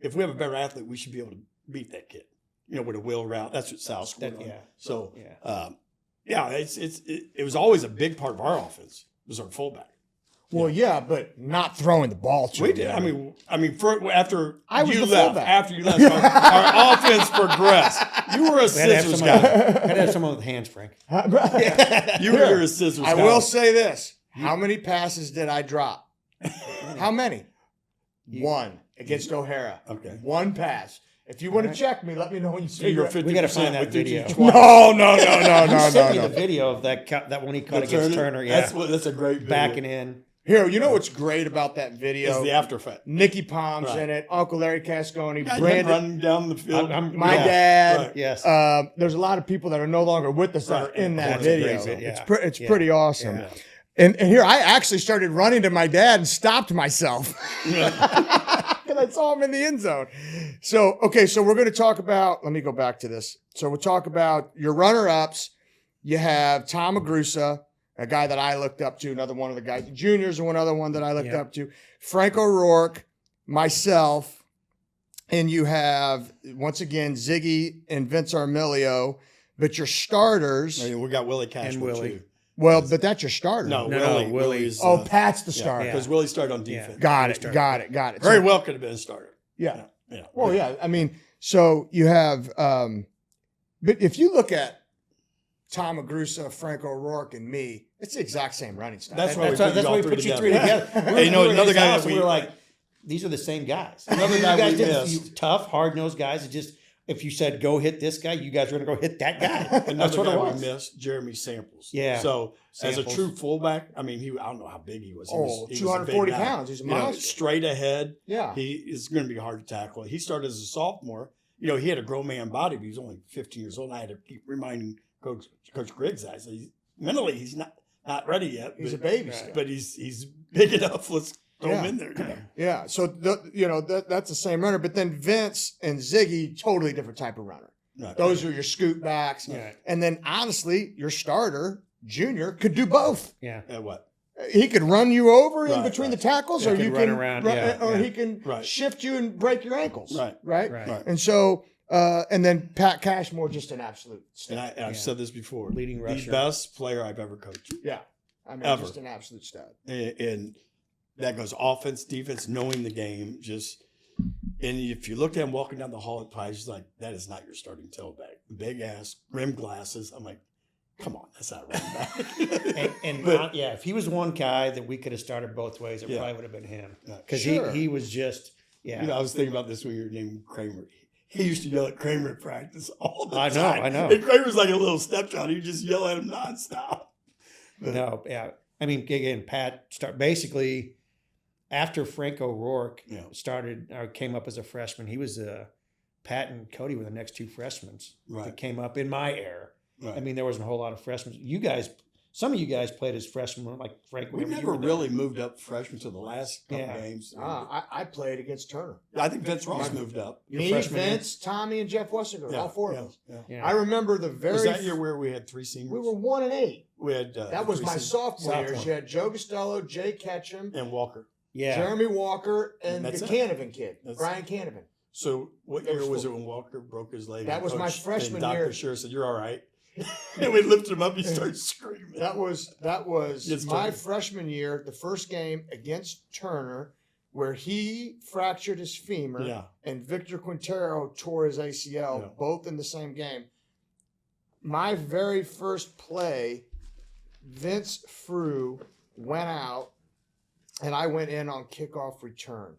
If we have a better athlete, we should be able to beat that kid. With a wheel route. That's what Sal scored on. Yeah. So, Yeah. it was always a big part of our offense was our fullback. Well, yeah, but not throwing the ball to We him. did. I mean, after I was you the left, fullback. after you left, our offense progressed. You were a We had to have scissors someone- guy. had to have someone with hands, Frank. You were a scissors I guy. will say this. How many passes did I drop? How many? One against O'Hara. Okay. One pass. If you want to check me, let me know when you see You're your 50%. We gotta find that We did you video. twice. You sent me the video of that one he caught against Turner. Yeah. That's a great video. Backing in. Here, you know what's great about that video? It's the after effect. Nicky Palm's Right. in it. Uncle Larry Cascone. Brandon Brandon. running down the field. My Yeah. dad. Right. Yes. There's a lot of people that are no longer with us that Right. are in that That's a video. great video. It's Yeah. pretty awesome. Yeah. And here, I actually started running to my dad and stopped myself. Because I saw him in the end zone. So we're going to talk about, let me go back to this. So we'll talk about your runner-ups. You have Tom Agrusa, a guy that I looked up to, another one of the guys. The juniors are one other one that I looked up to. Frank O'Rourke, myself, and you have, once again, Ziggy and Vince Armilio. But your starters, We got Willie Cashmore, Willie. too. well, but that's your starter. No, No, Willie's. Oh, Pat's the starter. Because Willie started on defense. Got it. Very So- well could have been a starter. Yeah. Yeah. Well, yeah. I mean, so you have, but if you look at Tom Agrusa, Frank O'Rourke, and me, it's the exact same running style. That's why That's why we put you three together. Hey, you know, We were another in his guy house that and we were like, these are the same guys. Another You guy guys we did missed. tough, hard-nosed guys. It just, if you said, go hit this guy, you guys were going to go hit that guy. That's Another what guy it was. we missed, Jeremy Samples. Yeah. So as a Samples. true fullback, I mean, I don't know how big he was. He Oh, was 240 a big guy. pounds. He's a You know, monster. straight ahead. Yeah. He is going to be hard to tackle. He started as a sophomore. You know, he had a grown man body, but he was only 15 years old. And I had to keep reminding Coach Griggs, I said, mentally, he's not ready yet. He's but, a baby still. But he's big enough. Let's throw him in there. You know? Yeah. So, that's the same runner. But then Vince and Ziggy, totally different type of runner. Right. Those are your scoot backs. Right. And then, honestly, your starter, Junior, could do both. Yeah. What? He could run you over in Right, between right. the tackles, Yeah, or he you could run can around, or yeah. he can Right. shift you and break your ankles. Right. Right. And so, and then Pat Cashmore, just an absolute stud. And I've said this before. Leading The rusher. best player I've ever coached. Yeah, I mean, Ever. just an absolute stud. And that goes offense, defense, knowing the game. And if you looked at him walking down the hall at Pius, he's like, that is not your starting tailback. Big ass, rimmed glasses. I'm like, come on, that's not running back. And if he was one guy that we could have started both ways, it Yeah. probably would have been him. Because Sure. he was just, You know, I was thinking about this when you were named Kramer. He used to yell at Kramer at practice all the time. I know. And Kramer's like a little stepchild. He would just yell at him nonstop. No, yeah. I mean, again, Pat basically after Frank O'Rourke came up as a freshman. He was Pat and Cody were the next two freshmen that came up in my era. Right. I mean, there wasn't a whole lot of freshmen. Some of you guys played as freshmen, like Frank. We never really moved up freshmen to the last couple games. I played against Turner. I think Vince Ross moved up. Me, Vince, Tommy, and Jeff Wessinger, all four of us. Yeah. I remember the very. Was that year where we had 3 seniors? We were 1-8. We had that was my sophomore year. You had Joe Costello, Jay Ketchum, and Walker. Yeah. Jeremy Walker, and the Canavan kid, That's Brian Canavan. So what year was it when Walker broke his leg? That was my freshman year. Dr. Scher said, "You're all right." And we lifted him up. He started screaming. That was my freshman year. The first game against Turner, where he fractured his femur, and Victor Quintero tore his ACL, both in the same game. My very first play, Vince Frew went out, and I went in on kickoff return,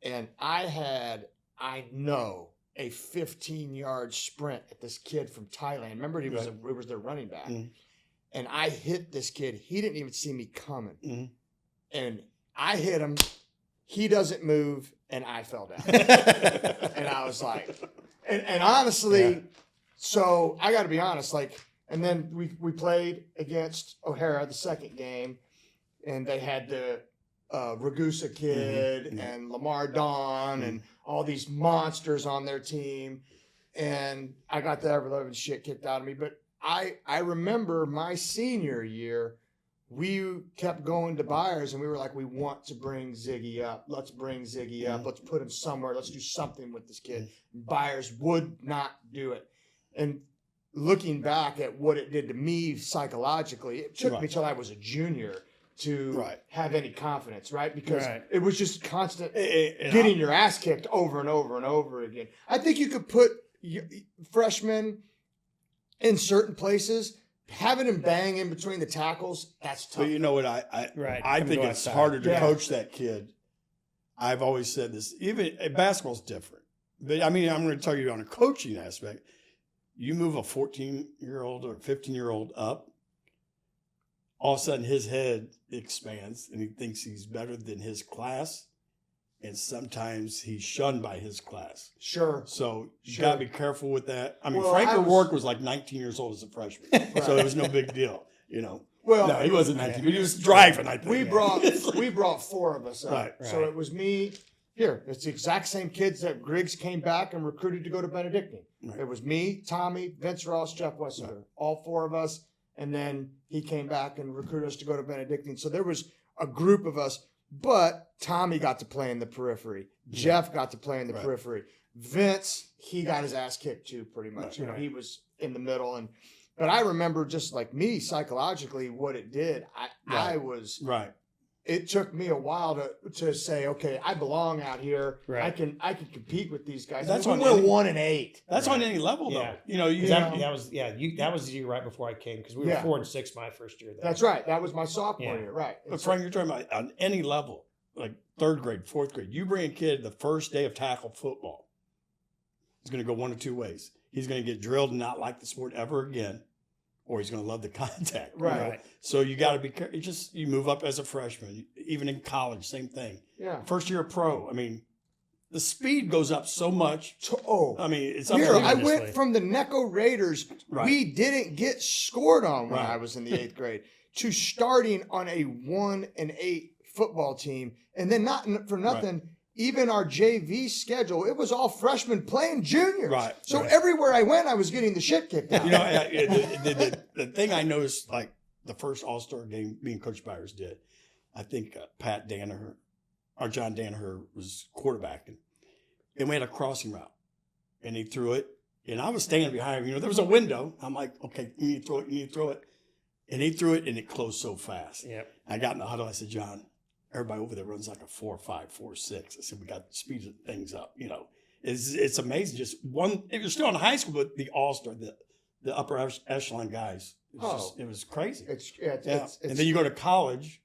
and I know a 15-yard sprint at this kid from Thailand. Remember, he was their running back. Mm-hmm. And I hit this kid. He didn't even see me coming. Mm-hmm. And I hit him. He doesn't move, and I fell down. And I was like, and honestly, so I got to be honest, like, and then we played against O'Hara the second game, and they had the Ragusa kid and Lamar Don and all these monsters on their team, and I got the ever-loving shit kicked out of me. But I remember my senior year, we kept going to Byers, and we were like, we want to bring Ziggy up. Let's bring Ziggy up. Let's put him somewhere. Let's do something with this kid. And Byers would not do it. And looking back at what it did to me psychologically, it took me till I was a junior to have any confidence, right? Because it was just constant getting your ass kicked over and over and over again. I think you could put freshmen in certain places, having them bang in between the tackles, that's tough. But you know what? I think it's harder to coach that kid. I've always said this. Even basketball's different. But I mean, I'm going to tell you on a coaching aspect, you move a 14-year-old or 15-year-old up, all of a sudden his head expands and he thinks he's better than his class. And sometimes he's shunned by his class. Sure. So you got to be careful with that. I mean, Frank O'Rourke was like 19 years old as a freshman. So it was no big deal, you know. Well, no, he wasn't 19. He was driving, I think. We brought 4 of us up. Right. So it was me. Here, it's the exact same kids that Griggs came back and recruited to go to Benedictine. Right. It was me, Tommy, Vince Ross, Jeff Wessinger, all 4 of us. And then he came back and recruited us to go to Benedictine. So there was a group of us, but Tommy got to play in the periphery. Jeff got to play in the periphery. Vince, he got his ass kicked too, pretty much. You know, he was in the middle. But I remember just like me psychologically, what it did. I was It took me a while to say, okay, I belong out here. Right. I can compete with these guys. That's when we're 1-8. That's on any level, though. You know, that was the year right before I came because we were 4-6 my first year. That's right. That was my sophomore year, right? But Frank, you're talking about on any level, like 3rd grade, 4th grade. You bring a kid the first day of tackle football. He's going to go one of 2 ways. He's going to get drilled and not like the sport ever again, or he's going to love the contact. Right. You know? So you got to be careful. You move up as a freshman, even in college, same thing. Yeah. First year of pro, I mean, the speed goes up so much. I mean, it's here. I went from the Necco Raiders. We didn't get scored on when I was in the 8th grade to starting on a 1-8 football team, and then not for nothing. Even our JV schedule, it was all freshmen playing juniors. Right. So everywhere I went, I was getting the shit kicked out. You know, the thing I noticed, like the first All-Star game me and Coach Byers did, I think Pat Danaher, or John Danaher was quarterbacking, and we had a crossing route, and he threw it, and I was standing behind him. You know, there was a window. I'm like, okay, you need to throw it, you need to throw it. And he threw it, and it closed so fast. Yep. I got in the huddle. I said, John, everybody over there runs like a 4.5, 4.6. I said, we got to speed things up. You know, it's amazing. Just one, if you're still in high school, but the all-star, the upper echelon guys, it was crazy. And then you go to college,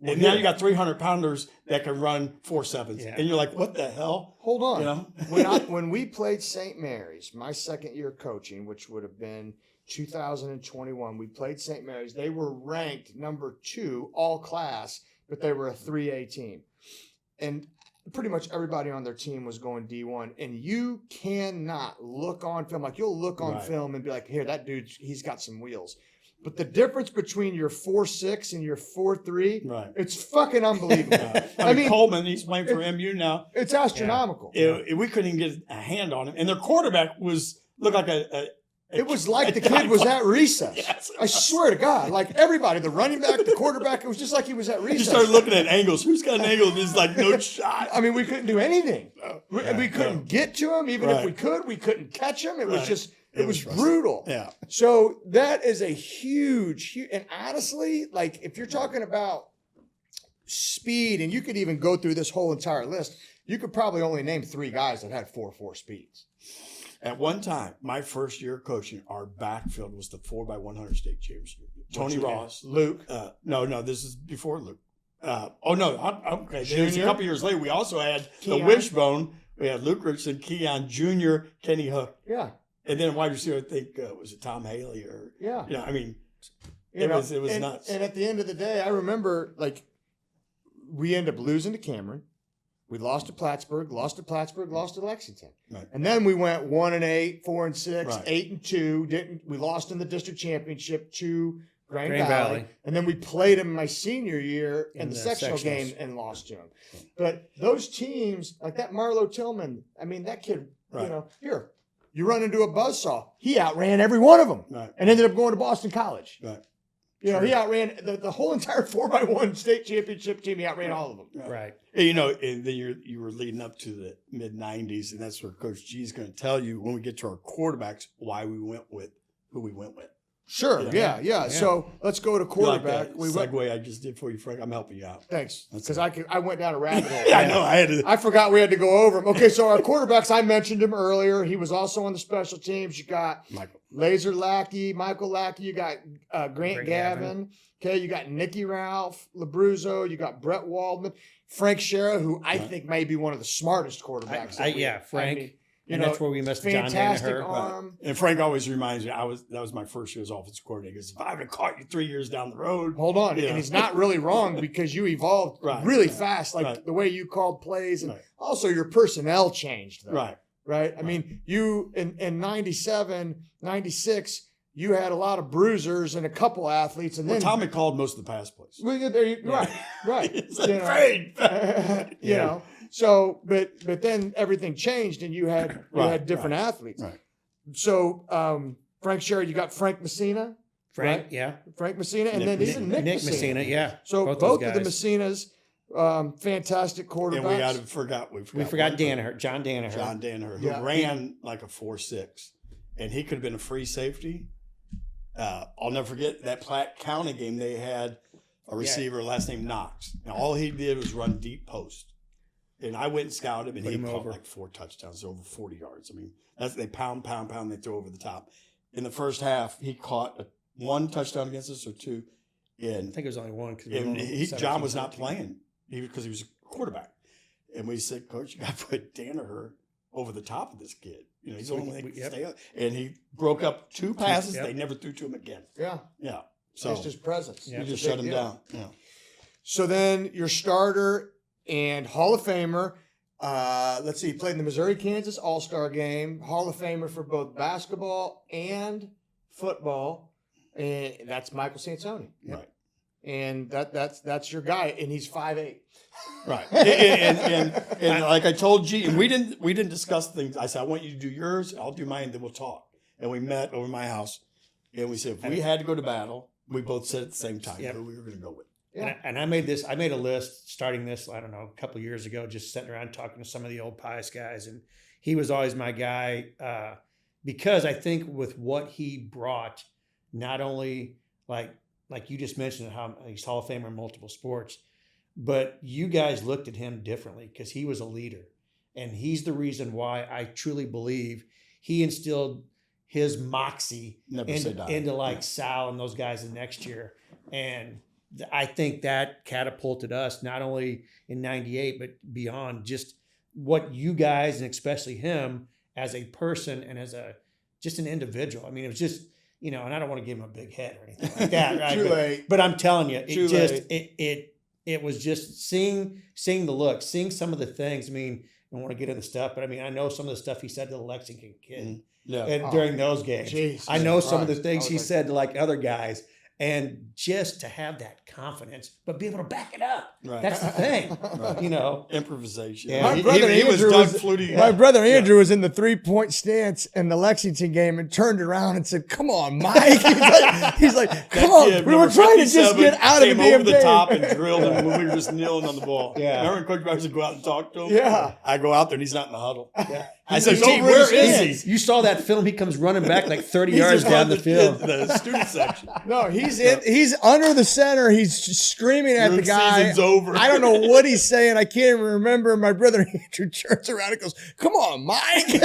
and now you got 300-pounders that can run 4.7s. Yeah. And you're like, what the hell? Hold on. You know? when we played St. Mary's, my second year coaching, which would have been 2021, we played St. Mary's. They were ranked number 2 all class, but they were a 3A team. And pretty much everybody on their team was going D1, and you cannot look on film. Like, you'll look on film and be like, here, that dude, he's got some wheels. But the difference between your 4.6 and your 4.3, it's fucking unbelievable. I mean, Coleman, he's playing for MU now. It's astronomical. We couldn't even get a hand on him. And their quarterback looked like it was like the kid was at recess. Yes, I swear to God. Like, everybody, the running back, the quarterback, it was just like he was at recess. You started looking at angles. Who's got an angle? There's like no shot. I mean, we couldn't do anything. We couldn't get to him. Even if we could, we couldn't catch him. It was just... It was brutal. Yeah. So that is a huge, and honestly, like, if you're talking about speed, and you could even go through this whole entire list, you could probably only name 3 guys that had 4.4 speeds. At one time, my first year coaching, our backfield was the 4x100 state championship. Tony Ross, Luke. No, this is before Luke. Okay. Junior. It was a couple years later. We also had Keon. the wishbone. We had Luke Richardson, Keon Jr., Kenny Hook. Yeah. And then wide receiver, I think, was it Tom Haley or? Yeah. I mean, it was nuts. And at the end of the day, I remember, like, we ended up losing to Cameron. We lost to Plattsburgh, lost to Lexington. Right. And then we went 1-8, 4-6, Right. 8-2. We lost in the district championship to Grand Valley. And then we played them my senior year in the sectional game and lost to them. But those teams, like that Marlo Tillman, I mean, that kid, here. You run into a buzzsaw. He outran every one of them and ended up going to Boston College. Right. He outran the whole entire 4x1 state championship team. He outran all of them. Right. And, and then you were leading up to the mid-'90s, and that's where Coach G is going to tell you when we get to our quarterbacks why we went with who we went with. Sure. Yeah. So let's go to quarterback. Like that segue I just did for you, Frank. I'm helping you out. Thanks. Because I went down a rabbit hole. I know. I forgot we had to go over him. Okay, so our quarterbacks, I mentioned him earlier. He was also on the special teams. You got Michael Lackey. You got Grant Gavin. Okay, you got Nicky Ralph, Labruzzo. You got Brett Waldman. Frank Shera, who I think may be one of the smartest quarterbacks. Frank. And that's where we missed John Danaher. Arm. And Frank always reminds me, that was my first year as offensive coordinator. Because if I would have caught you 3 years down the road. Hold on. And he's not really wrong because you evolved really fast, like the way you called plays. And also your personnel changed, though. Right? I mean, you, in 97, 96, you had a lot of bruisers and a couple athletes. And then Tommy called most of the pass plays. Right. It's afraid. You know. So, but then everything changed, and you had different athletes. Right. So, Frank Sherry, you got Frank Messina. Frank Messina, and then even Nick Messina. Yeah. So both of the Messinas, fantastic quarterbacks. And we forgot Danaher, John Danaher, who ran like a 4.6, and he could have been a free safety. I'll never forget that Platte County game. They had a receiver, last name Knox. Now all he did was run deep post. And I went and scouted him, and he caught like 4 touchdowns, over 40 yards. I mean, they pound, they throw over the top. In the first half, he caught 1 touchdown against us, or 2. And I think it was only 1. John was not playing because he was a quarterback. And we said, Coach, you got to put Danaher over the top of this kid. He's only stay up. And he broke up 2 passes. They never threw to him again. Yeah. So it's just presence. You just shut him down. Yeah. So then your starter and Hall of Famer, let's see, he played in the Missouri-Kansas All-Star Game, Hall of Famer for both basketball and football, and that's Michael Santoni. Right. And that's your guy, and he's 5'8". Right. and like I told G, and we didn't discuss things. I said, I want you to do yours, I'll do mine, then we'll talk. And we met over my house, and we said, if we had to go to battle, we both said at the same time who we were going to go with. Yeah. And I made a list starting this, I don't know, a couple of years ago, just sitting around talking to some of the old Pius guys. And he was always my guy because I think with what he brought, not only like you just mentioned how he's Hall of Famer in multiple sports, but you guys looked at him differently because he was a leader. And he's the reason why I truly believe he instilled his moxie into Sal and those guys the next year. And I think that catapulted us not only in 98, but beyond, just what you guys and especially him as a person and as just an individual. I mean, it was just, and I don't want to give him a big head or anything like that. Right? Too late. But I'm telling you, it it was just seeing the look, seeing some of the things. I mean, I don't want to get into stuff, but I mean, I know some of the stuff he said to the Lexington kid and during those games. Jesus I know some of the Christ. things he said to like other guys. And just to have that confidence, but be able to back it up. Right. That's the thing, you know. Improvisation. Yeah. My He brother was Andrew Doug was, Flutie. my brother Andrew was in the 3-point stance in the Lexington game and turned around and said, "Come on, Mike." He's like "Come on, we were trying to just get out of the came damn over the game." top and drilled him when we were just kneeling on the ball. Yeah. Remember when Coach Bowers would go out and talk to him? Yeah. I go out there and he's not in the huddle. Yeah. I said, He's "Gee, over where his is he?" You saw that film. He comes running back like 30 He's yards in down front the of field. the student section. No, he's under the center. He's just screaming at the Your guy. season's over. I don't know what he's saying. I can't even remember. My brother Andrew turns around and goes, "Come on, Mike."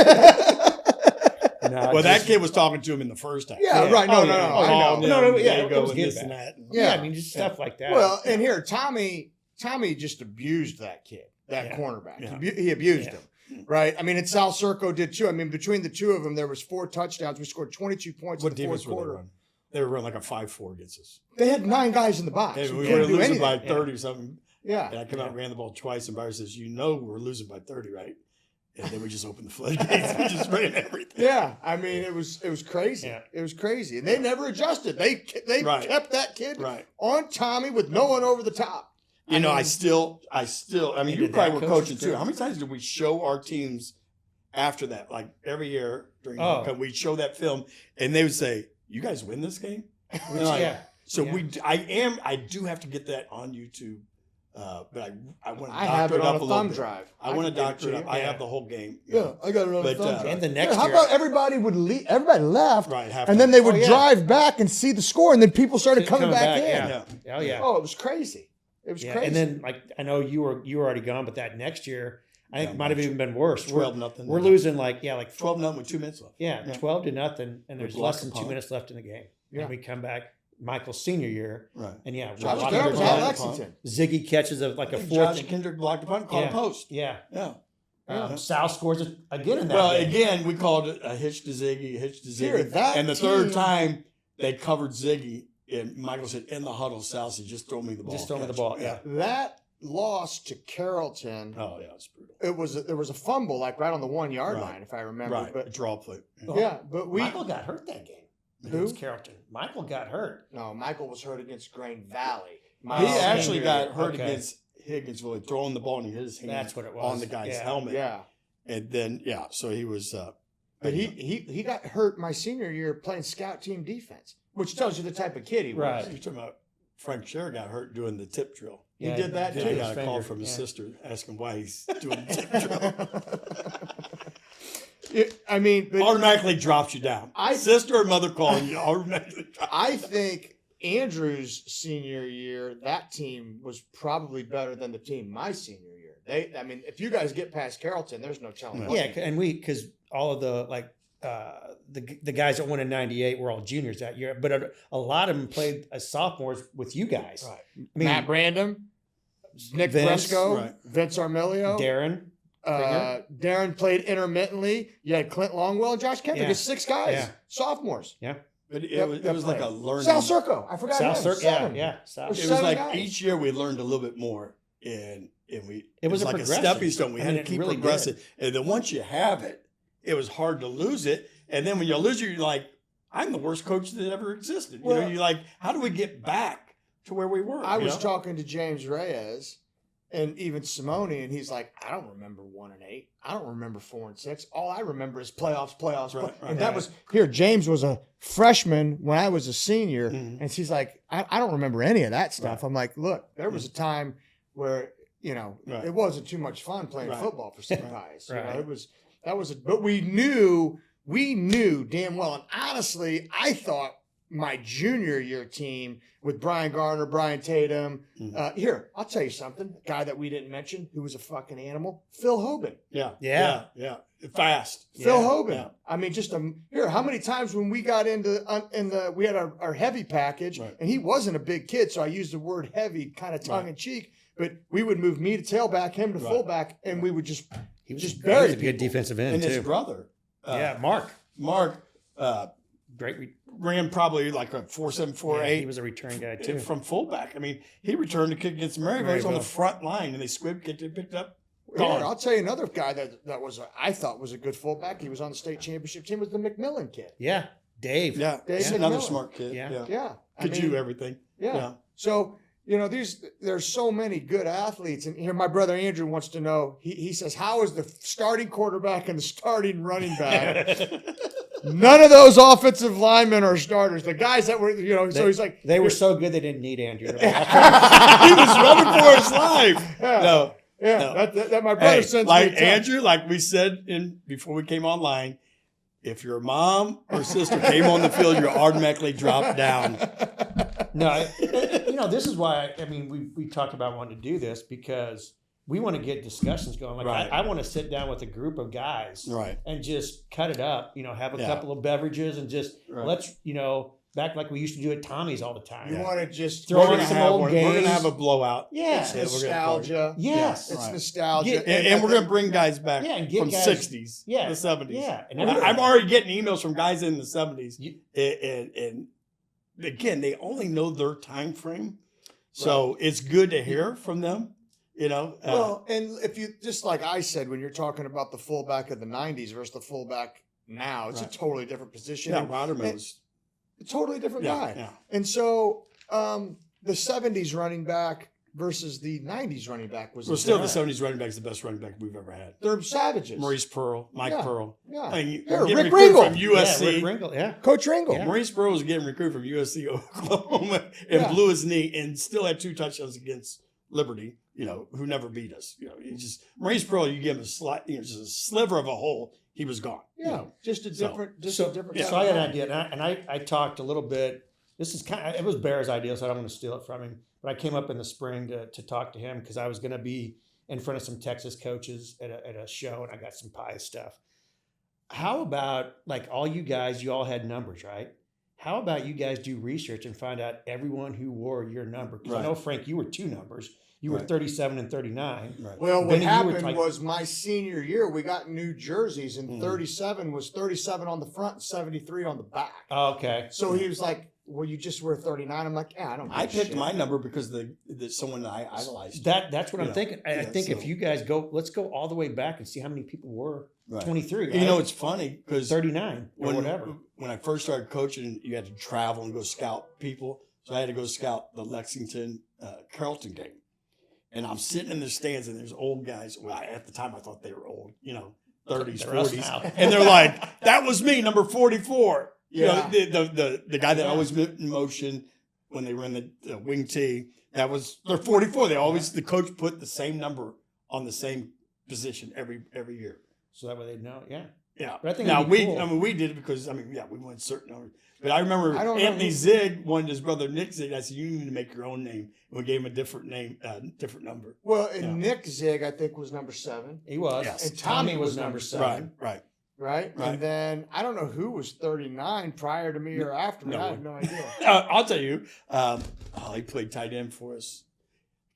Well, that kid was talking to him in the first half. Yeah, right. No, no, no. Oh, I know. No, no, yeah, There you it go was and good this back. and that. Yeah, I mean, just stuff like that. Well, and here, Tommy just abused that kid, that cornerback. Yeah. He abused him, right? I mean, and Sal Circo did too. I mean, between the two of them, there was 4 touchdowns. We scored 22 points What in the defense fourth were they quarter. running? They were running like a 5-4 against us. They had 9 guys in the box. Hey, We we couldn't were do losing anything. by 30 or something. Yeah. And I come out and ran the ball twice, and Byers says, "You know we're losing by 30, right?" And then we just opened the floodgates. We just ran everything. Yeah, I mean it was crazy. Yeah. It was crazy, and they never adjusted. They Right. kept that kid Right. on Tommy with no one over the top. You know, mean, I still, I mean, you did probably that were coach coaching too. too. How many times did we show our teams after that? Like every year during homecoming, we'd show that film, and they would say, "You guys win this game?" And like, yeah. So Yeah. I do have to get that on YouTube, but I want to I have doctor it it on up a a little thumb bit. drive. I want to can give doctor it to up. you. I have the whole game. Yeah, I got it on a But, thumb drive. And the Yeah, next how year, about everybody would leave? Everybody left, Right, halftime. and then they would Oh, yeah. drive back and see the score, and then people started coming back in. Yeah. Yeah. Oh yeah. Oh, it was crazy. It was Yeah. crazy. And then like I know you were already gone, but that next year I think Yeah, it might have even been worse. 12-0. We're losing like 12-0 with 2 minutes left. Yeah, Yeah. 12-0, and there's With less than block 2 punt. minutes left in the game. Yeah. And we come back, Michael's senior year, Right. and I was Josh there. I was Kendrick at blocked the Lexington. Ziggy catches like a I think fourth. Josh Kendrick blocked the punt, called Yeah. a post. Yeah. Yeah. Sal scores it again in that Well, game. again, we called it a hitch to Ziggy, a hitch to Here, Ziggy. that And the team- third time they covered Ziggy, and Michael said, "In the huddle, Sal said, just throw me the ball." Just throw me the Catch ball, it." yeah. That loss to Carrollton. Oh, yeah, it's brutal. There was a fumble like right on the 1 yard Right. line, if I remember. Right, But draw play. yeah, but we Michael got hurt that game. Who? Against Carrollton. Michael got hurt. no. Michael was hurt against Grain Valley. He My actually senior got year. hurt Okay. against Higginsville, throwing the ball and he hit his hand That's what it was. on the guy's Yeah. helmet. Yeah, And then, so he was. but he got hurt my senior year playing scout team defense, which tells you the type of kid he was. Right. You're talking about Frank Termini got hurt doing the tip drill. He did that He too. got a His call finger, from his yeah. sister asking why he's doing the tip drill. I mean, but Automatically drops you down. I- Sister or mother calling you automatically drops. I think Andrew's senior year, that team was probably better than the team my senior year. I mean, if you guys get past Carrollton, there's no telling. Yeah. what Yeah, you- and because all of the like the guys that won in '98 were all juniors that year, but a lot of them played as sophomores with you guys. Right. I mean, Matt Brandon, Nick Vince, Fresco, right. Vince Armilio. Darren. Darren played intermittently. You had Clint Longwell and Josh Kendrick. Yeah. It's 6 guys, Yeah. sophomores. But it Yep, was that like play. a learning. Sal Circo. I forgot Sal his name. Cirque, yeah, 7. yeah. Sal. It It was 7 like guys. each year we learned a little bit more, and we It was a like progression. a stepping stone. We I had mean, to it keep really progressing, and then once you have it, it was hard to lose it. And then when you lose it, you're like, I'm the worst coach that ever existed. You know, Well- you're like, how do we get back to where we were? I you was know? talking to James Reyes and even Simone, and he's like, I don't remember 1-8. I don't remember 4-6. All I remember is playoffs. Right, And that was here. James was a freshman when I was a senior, Mhm. and she's like, I don't remember any of that stuff. Right. I'm like, look, there was a time where Right. it wasn't too much fun playing Right. football for Saint Pius. Right. You know, but we knew damn well. And honestly, I thought my junior year team with Brian Garner, Brian Tatum. Mhm. Here, I'll tell you something. A guy that we didn't mention who was a fucking animal, Phil Hoban. Yeah. Fast. Phil Yeah. Hoban. Yeah. I mean, here. How many times when we got we had our heavy package, Right. and he wasn't a big kid, so I used the word heavy, kind of tongue in cheek. But we would move me to tailback, him to Right. fullback, and we would just He was just he buried was a good people. defensive end And his too. brother, Yeah, Mark. Mark, great. Ran probably like a 4.7, 4.8. He was a return guy too. From fullback. I mean, he returned a kick against Maryville. He was on the front line, and they squib kicked it, picked up. Yeah, I'll tell you another guy that was I thought was a good fullback. He was on the state championship team. Was the McMillan kid? Yeah, Dave. Yeah, Dave he's another McMillan. smart kid. Yeah. Could do everything. Yeah. So there's so many good athletes, and here my brother Andrew wants to know. He says, how is the starting quarterback and the starting running back? None of those offensive linemen are starters. The guys that were, so he's like, they were so good they didn't need Andrew. He was running for his life. Yeah. No. That my brother sends like me a text. Andrew, like we said before we came online, if your mom or sister came on the field, you automatically dropped down. No, this is why. We talked about wanting to do this because we want to get discussions going. Like Right. I want to sit down with a group of guys, Right. and just cut it up. Have a couple of beverages and just let's back like we used to do at Tommy's all the time. You want to just Throw in some old We're games. going to have a blowout. Yeah. It's nostalgia. Yes. It's Right. nostalgia. And we're going to bring guys back and get from guys, 60s, the 70s. Yeah. And I'm already getting emails from guys in the 70s. And again, they only know their time frame. So it's good to hear from them, Well, and if you, just like I said, when you're talking about the fullback of the 90s versus the fullback now, it's a totally different position. Yeah, Rodderman was a totally different guy. Yeah. And so the 70s running back versus the 90s running back was still the 70s running back is the best running back we've ever had. They're savages. Maurice Pearl, Mike Pearl. Yeah. I mean, Yeah, getting Rick recruited Ringle. from USC. Yeah, Rick Ringle, yeah. Coach Ringle. Yeah. Maurice Pearl was getting recruited from USC Oklahoma and blew his knee and still had 2 touchdowns against Liberty, who never beat us. Maurice Pearl, you give him just a sliver of a hole, he was gone. Yeah, just a different, a different. So I got an idea, and I talked a little bit. This is it was Bear's idea, so I don't want to steal it from him. But I came up in the spring to talk to him because I was going to be in front of some Texas coaches at a show, and I got some Pius stuff. How about, like, all you guys, you all had numbers, right? How about you guys do research and find out everyone who wore your number? Because I know, Frank, you were 2 numbers. You were 37 and 39. Right. Well, what Benny, happened was my senior year, we got new jerseys, and 37 was 37 on the front and 73 on the back. Oh, okay. So he was like, well, you just wear 39. I'm like, yeah, I don't give I a picked shit. my number because someone that I idolized. That's what I'm thinking. I think so- if you guys let's go all the way back and see how many people were 23. Right? It's funny because 39 or whatever. When I first started coaching, you had to travel and go scout people. So I had to go scout the Lexington Carrollton game. And I'm sitting in the stands, and there's old guys. Well, at the time, I thought they were old, 30s, They're us 40s. now. And they're like, that was me, number 44. Yeah. The guy that always moved in motion when they ran the wing tee, they're 44. The coach put the same number on the same position every year. So that way they'd know. Yeah. Yeah. But I think now it'd be cool. we did it because we won certain numbers. But I remember I don't Anthony know. Zig wanted his brother Nick Zig. I said, you need to make your own name. And we gave him a different name, different number. Well, and Nick Zig, I think, was number 7. He was. Yes. And Tommy was number 7. Right. Right? And then I don't know who was 39 prior to me or after me. No I have no idea. I'll tell you. He played tight end for us.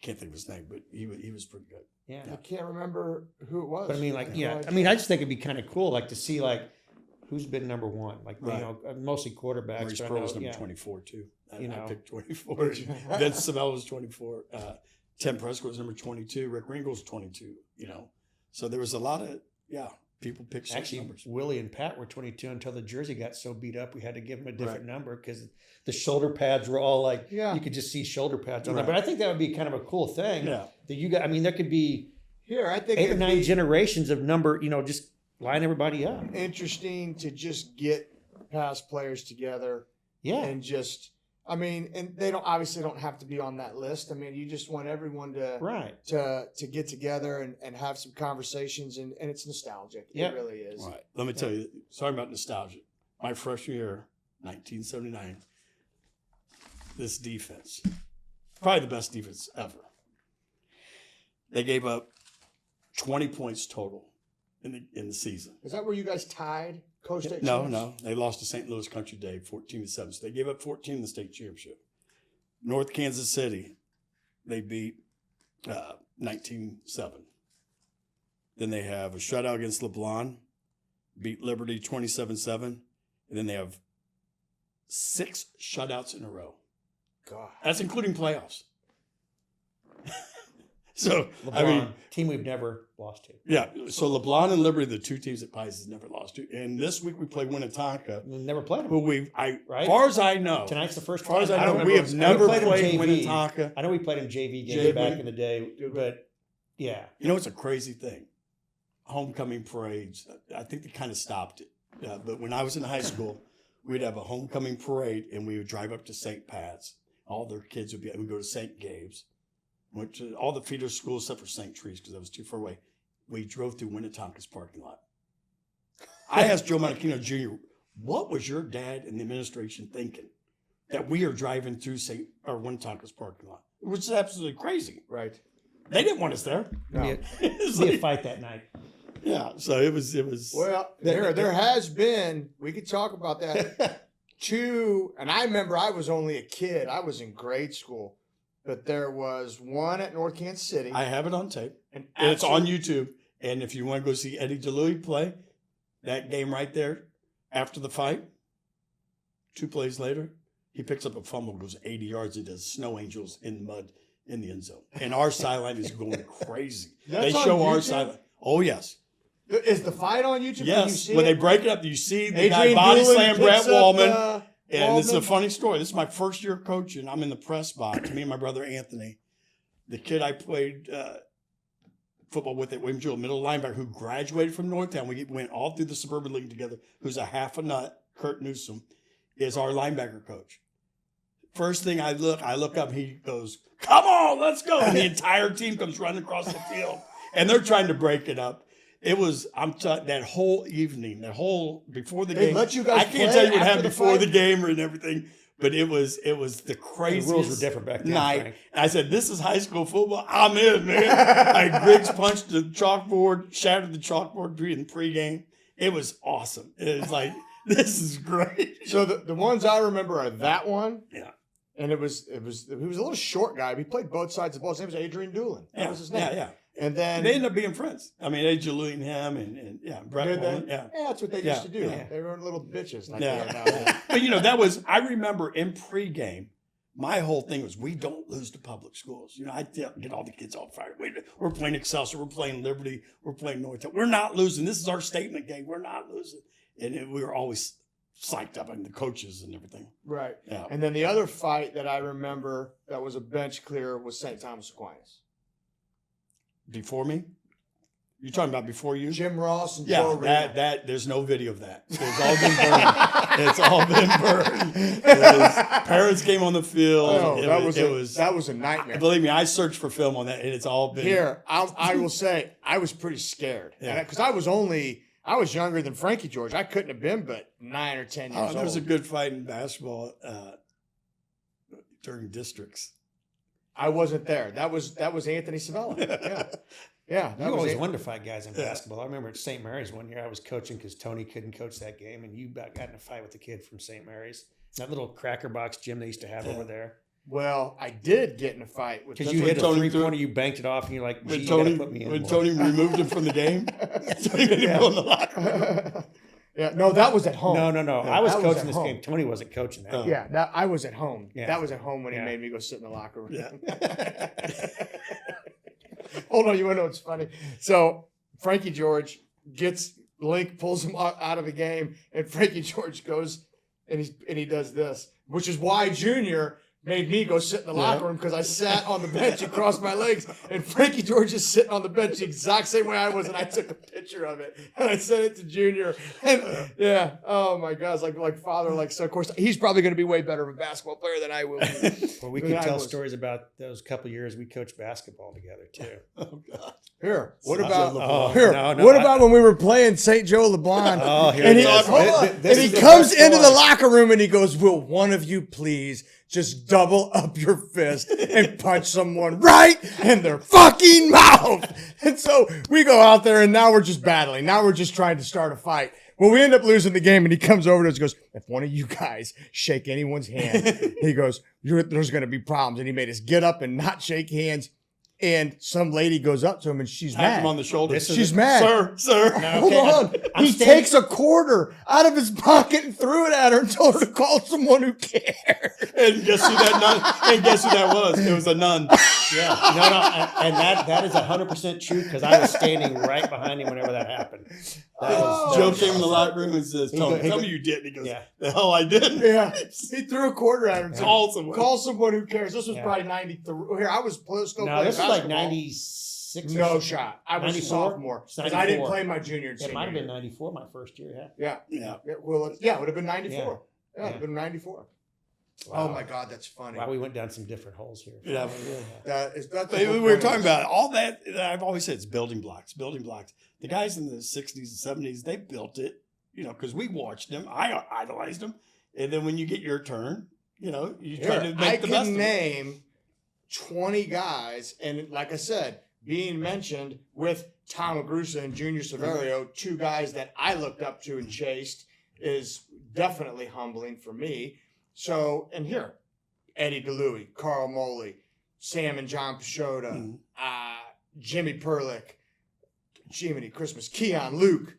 Can't think of his name, but he was pretty good. Yeah. I can't remember who it was. But I mean, like, have no I idea. just think it'd be kind of cool, like, to see, like, who's been number 1. Like, mostly quarterbacks. Maurice but I Pearl know- was number yeah. 24 too. I know. picked 24. Vince Savell was 24. Tim Prescott was number 22. Rick Ringle was 22. So there was a lot of people picked certain Actually, numbers. Willie and Pat were 22 until the jersey got so beat up we had to give them a different number because the shoulder pads were all like, you could just see shoulder pads on there. But I think that would be kind of a cool thing. Yeah. That you got. I mean, there could be Here, I think 8 or it'd 9 be generations of number. Just line everybody up. interesting to just get past players together Yeah. and just, I mean, and they obviously don't have to be on that list. I mean, you just want everyone to Right. to get together and have some conversations, and it's nostalgic. Yeah. It really is. Right. Let me tell you, sorry about nostalgia. My freshman year, 1979, this defense, probably the best defense ever. They gave up 20 points total in the season. Is that where you guys tied Coast State? No, champs? no. They lost to St. Louis Country Day 14-7. So they gave up 14 in the state championship. North Kansas City, they beat 19-7. Then they have a shutout against LeBlanc, beat Liberty 27-7. And then they have 6 shutouts in a row. God. That's including playoffs. So, LeBron, I mean, team we've never lost to. yeah. So LeBlanc and Liberty, the 2 teams that Pius has never lost to. And this week we play Winnetonka, We never played who them. as far as I know, Tonight's the first as far as time. I don't know, we remember have us- never we played them JV. Winnetonka. I know we played in JV games JV. back in the day, but yeah. You know, it's a crazy thing. Homecoming parades, I think they kind of stopped it. But when I was in high school, we'd have a homecoming parade and we would drive up to St. Pat's. All their kids would we'd go to St. Gabe's, went to all the feeder schools except for St. Trees because that was too far away. We drove through Winnetonka's parking lot. I asked Joe Monachino Jr., what was your dad and the administration thinking that we are driving through Winnetonka's parking lot? Which is absolutely crazy. Right. They didn't want us there. No. It's Be a like- fight that night. yeah, so it was. Well, there has been, we could talk about that, 2, and I remember I was only a kid. I was in grade school, but there was one at North Kansas City. I have it on tape. and And it's on absolute- YouTube. And if you want to go see Eddie DeLuey play, that game right there, after the fight, 2 plays later, he picks up a fumble, goes 80 yards, and does snow angels in the mud in the end zone. And our sideline is going crazy. That's They on show our YouTube? sideline. Oh, yes. Is the fight on YouTube? Can you Yes. see When they it? break it up, you see the guy Adrian body Doolin slam Brett picks up, Wallman. And this is a Wallman. funny story. This is my first year coaching. I'm in the press box. Me and my brother Anthony, the kid I played football with at William Jewell, middle linebacker who graduated from Northtown. We went all through the suburban league together. Who's a half a nut, Kurt Newsom, is our linebacker coach. First thing I look up. He goes, "Come on, let's go!" And the entire team comes running across the field, and they're trying to break it up. It was that whole evening, before the They game. let you guys I can't play tell you what after happened the before fight? the game and everything, but it was the craziest The rules were different back then, night. Frank. I said, "This is high school football. I'm in, man." Like Griggs punched the chalkboard, shattered the chalkboard in pregame. It was awesome. It was like, this is great. So the ones I remember are that one. Yeah. And he was a little short guy. But he played both sides of the ball. His name was Adrian Doolin. That was his name. Yeah. And then They ended up being friends. I mean, AJ Louie and him, and Brett Did they? Wallman. Yeah. that's what they Yeah, used to do. yeah. They were little bitches like Yeah. they are now. But I remember in pregame, my whole thing was we don't lose to public schools. I get all the kids all fired. We're playing Excelsior, we're playing Liberty, we're playing Northtown. We're not losing. This is our statement game. We're not losing. And we were always psyched up, and the coaches and everything. Right. Yeah. And then the other fight that I remember that was a bench clear was St. Thomas Aquinas. Before me? You're talking about before you? Jim Ross and Joe Yeah, Reno. that there's no video of that. It's all been burned. It's all been burned. Parents came on the field. Oh, It that was a nightmare. Believe me, I searched for film on that, and it's all been Here, I will say I was pretty scared Yeah. because I was younger than Frankie George. I couldn't have been but 9 or 10 years There was a old. good fight in basketball during districts. I wasn't there. That was Anthony Savella. Yeah. You That was always it. wanted to fight guys in Yeah. basketball. I remember at St. Mary's one year I was coaching because Tony couldn't coach that game, and you got in a fight with the kid from St. Mary's. That little cracker box gym they used to have over there. Well, I did get in a fight with Because you when hit a Tony 3-pointer, you banked it off, and you're like, gee, When you gotta Tony put me in when more. Tony removed him from the game, Tony made him go in the locker room. Yeah, no, that was at home. No. I was that was coaching at this home. game. Tony wasn't coaching that. Oh. Yeah, I was at home. Yeah. That was at home when he Yeah. made me go sit in the locker room. Yeah. Hold on, you want to know what's funny? So Frankie George pulls him out of the game, and Frankie George goes and he does this, which is why Junior made me go sit in the locker room because I sat on the bench and crossed my legs, and Frankie George is sitting on the bench the exact same way I was, and I took a picture of it and I sent it to Junior. And yeah, oh my God, it's like father, like son. Of course, he's probably going to be way better of a basketball player than I will be. Well, we But could I tell was- stories about those couple years we coached basketball together too. Oh God. Here, what Sounds about like LeBron. here? No, what I- about when we were playing St. Joe LeBlanc? Oh, here and it he, is. hold on. This And he is the comes best into the story. locker room and he goes, "Will one of you please just double up your fist and punch someone right in their fucking mouth?" And so we go out there and now we're just battling. Now we're just trying to start a fight. Well, we end up losing the game, and he comes over to us and goes, "If one of you guys shake anyone's hand," he goes, "there's going to be problems." And he made us get up and not shake hands. And some lady goes up to him and she's Tap mad. him on the shoulder. She's mad. Sir. Hold on. He takes a quarter out of his pocket and threw it at her and told her to call someone who cares. And guess who that was? It was a nun. Yeah, and that is 100% true because I was standing right behind him whenever that happened. Joe came in the locker room and says, "Tell me you did." He goes, Yeah. "The hell I did." Yeah. He threw a quarter at her and said, Call someone who cares. This was probably 93. Here, I was still No, playing this was like basketball. 96. No shot. I was a 94? sophomore. It's 'Cause I didn't 94. play my junior and It senior might have been year. 94 my first year. Yeah. Yeah. Well, it would have been 94. Yeah, it would have been 94. Wow. Oh my God, that's funny. Wow, we went down some different holes here. Yeah. That's We were talking about all that. I've always said it's building blocks. The guys in the 60s and 70s, they built it, because we watched them. I idolized them. And then when you get your turn, you try to make the best of it. name 20 guys, and like I said, being mentioned with Tom Agrusa and Junior Severio, two guys that I looked up to and chased, is definitely humbling for me. So, and here, Eddie DeLuey, Carl Moley, Sam and John Pashota, Jimmy Perlick, Jiminy Christmas, Keon Luke,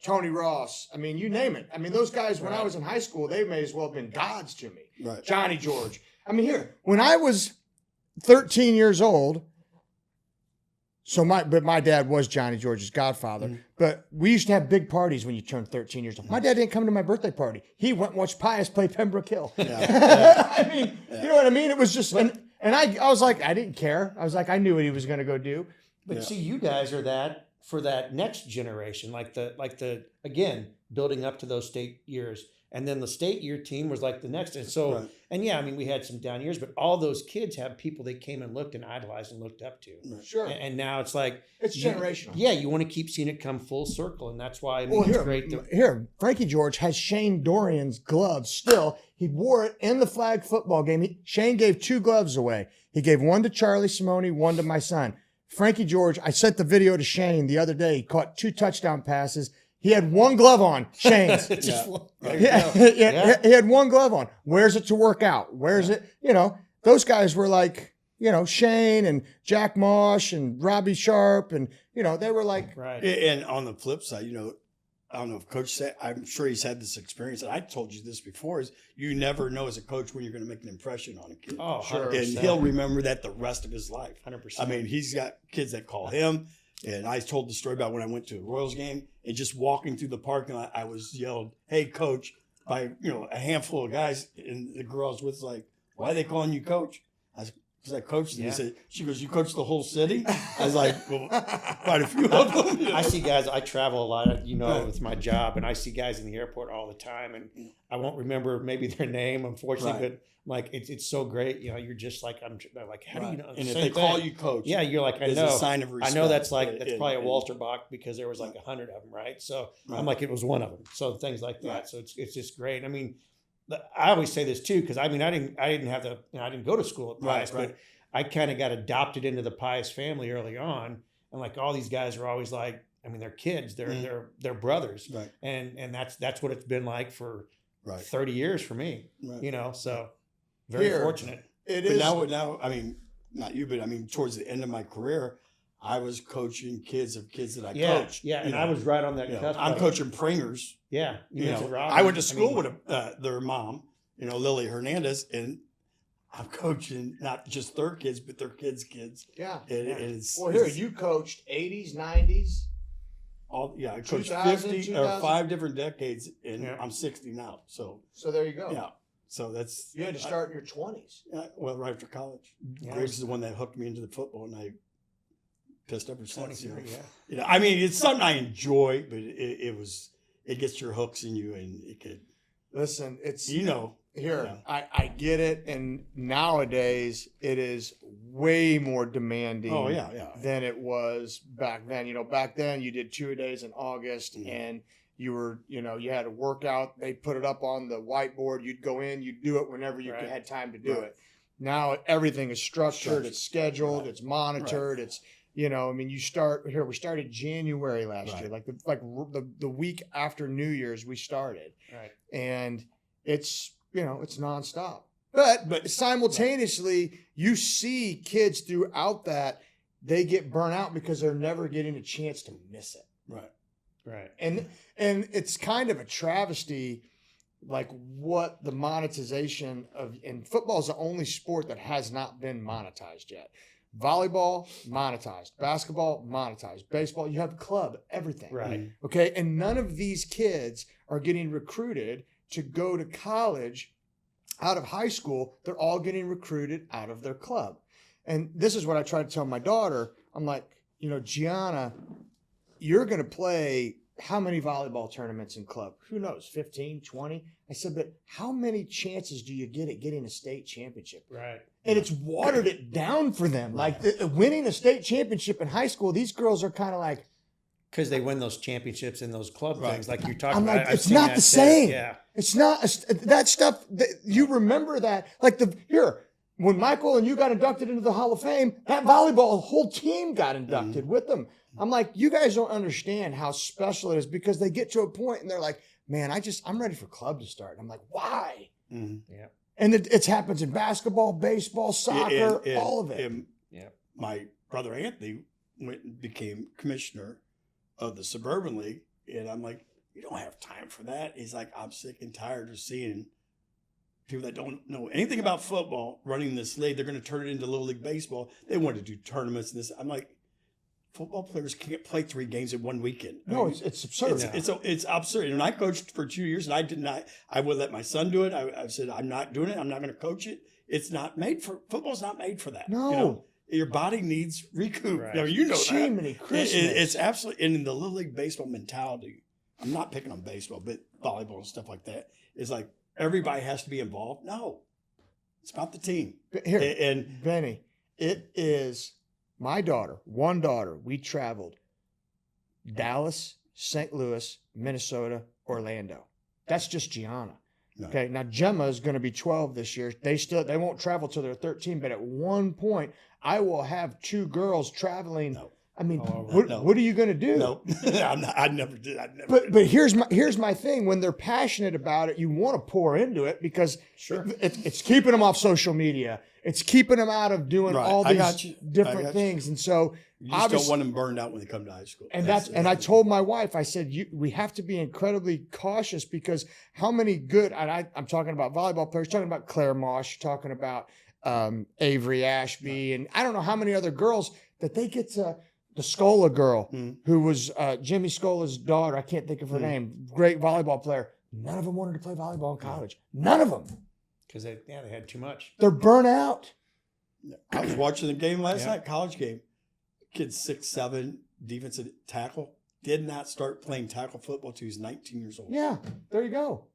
Tony Ross. I mean, you name it. I mean, those guys, when I was in high school, they may as well have been gods to me. Right. Johnny George. I mean, here, when I was 13 years old, but my dad was Johnny George's godfather. But we used to have big parties when you turned 13 years old. My dad didn't come to my birthday party. He went and watched Pius play Pembroke Hill. Yeah. I mean, you know what I mean? It was just, and I was like, I didn't care. I was like, I knew what he was going to go do. But see, you guys are that for that next generation, like the again, building up to those state years. And then the state year team was like the next. And so, Right. and yeah, I mean, we had some down years, but all those kids have people they came and looked and idolized and looked up to. Right. Sure. And now it's like, It's generational. Yeah, you want to keep seeing it come full circle. And that's why it's great. Here, Frankie George has Shane Dorian's gloves still. He wore it in the flag football game. Shane gave 2 gloves away. He gave one to Charlie Simone, one to my son. Frankie George, I sent the video to Shane the other day. He caught 2 touchdown passes. He had 1 glove on, Shane's. He had 1 glove on. Wears it to work out. Wears it, those guys were like, Shane and Jack Mosh and Robbie Sharp. And, they were like. Right. And on the flip side, I don't know if Coach said, I'm sure he's had this experience. And I told you this before, is you never know as a coach when you're going to make an impression on a kid. Oh, sure. 100%. And he'll remember that the rest of his life. 100%. I mean, he's got kids that call him. And I told the story about when I went to a Royals game and just walking through the parking lot, I was yelled, "Hey, coach," by, a handful of guys. And the girl I was with was like, "Why are they calling you coach?" I was like, "Coach." And she goes, "You coach the whole city?" I was like, "Well, quite a few of them." I see guys, I travel a lot, with my job, and I see guys in the airport all the time, and I won't remember maybe their name, unfortunately, but like it's so great, you're just like, they're like, how do you know? And if they call you coach, yeah, you're like, I it's know. a sign of respect. I know that's probably a Walter Bach because there was like 100 of them, right? So I'm like, it was one of them. So things like that. Right. So it's just great. I mean, I always say this too, because I didn't have I didn't go to school at Pius, but I kind of got adopted into the Pius family early on, and like all these guys are always like, I mean, they're kids, they're brothers, right? And that's what it's been like for 30 years for me, right. So very fortunate. It but is. now, I mean, not you, but I mean, towards the end of my career, I was coaching kids that I coached. Yeah, and I was right on that cusp. I'm coaching Pringers. Yeah, I went to school with their mom, Lily Hernandez, and I'm coaching not just their kids, but their kids' kids. Yeah. You coached 80s, 90s. I coached 2000, 50 or 5 different decades, and I'm 60 now. So there you go. Yeah. So that's. You had to start in your 20s. Well, right after college. Yeah. Griggs is the one that hooked me into the football, and I pissed ever since. 23, I mean, it's something I enjoy, but it gets your hooks in you, and it could. Listen, it's here. I get it, and nowadays it is way more demanding. Oh yeah. Than it was back then. Back then you did 2-a-days in August, and you were, you had a workout. They put it up on the whiteboard. You'd go in, you'd do it whenever you had time to do it. Now everything is structured. It's scheduled. It's monitored. It's, we started January last year, like the week after New Year's we started. Right. And it's, it's nonstop. But simultaneously, you see kids throughout that, they get burnt out because they're never getting a chance to miss it. Right. And it's kind of a travesty, like what the monetization of, and football is the only sport that has not been monetized yet. Volleyball, monetized. Basketball, monetized. Baseball, you have club, everything. Right. Okay. And none of these kids are getting recruited to go to college out of high school. They're all getting recruited out of their club. And this is what I try to tell my daughter. I'm like, Gianna, you're going to play how many volleyball tournaments in club? Who knows, 15, 20? I said, but how many chances do you get at getting a state championship? Right. And it's watered it down for them. Like winning a state championship in high school, these girls are kind of like, because they win those championships in those club things, like you're talking I'm about. like, it's not the same. Yeah. It's not that stuff. You remember that? Like when Michael and you got inducted into the Hall of Fame, that volleyball whole team got inducted with them. I'm like, you guys don't understand how special it is, because they get to a point and they're like, man, I'm ready for club to start. I'm like, why? Yeah. And it happens in basketball, baseball, soccer, all of it. My brother Anthony went and became commissioner of the Suburban League, and I'm like, you don't have time for that. He's like, I'm sick and tired of seeing people that don't know anything about football running this league. They're going to turn it into Little League Baseball. They want to do tournaments and this. I'm like, football players can't play 3 games in one weekend. No, it's absurd. It's absurd. And I coached for 2 years, and I would let my son do it. I said, I'm not doing it. I'm not going to coach it. Football's not made for that. No. Your body needs recoup. Right. Jiminy Christmas. It's absolutely, and in the Little League Baseball mentality, I'm not picking on baseball, but volleyball and stuff like that, is like everybody has to be involved. No, it's about the team. Here, and Benny, it is my daughter, one daughter. We traveled Dallas, St. Louis, Minnesota, Orlando. That's just Gianna. No. Okay, now Gemma is going to be 12 this year. They won't travel till they're 13, but at one point I will have 2 girls traveling. No. I mean, what are you going to do? No, I never did. But here's my thing. When they're passionate about it, you want to pour into it, because it's keeping them off social media. It's keeping them out of doing all these different things. And so you just don't want them burned out when they come to high school. And I told my wife, I said, we have to be incredibly cautious, because how many good, and I'm talking about volleyball players, talking about Claire Mosh, talking about Avery Ashby, and I don't know how many other girls that they get to. The Scola girl, who was Jimmy Scola's daughter, I can't think of her name, great volleyball player. None of them wanted to play volleyball in college. None of them. Because they had too much. They're burnt out. I was watching the game last night, college game. Kid 6'7", defensive tackle, did not start playing tackle football till he was 19 years old. Yeah, there you go.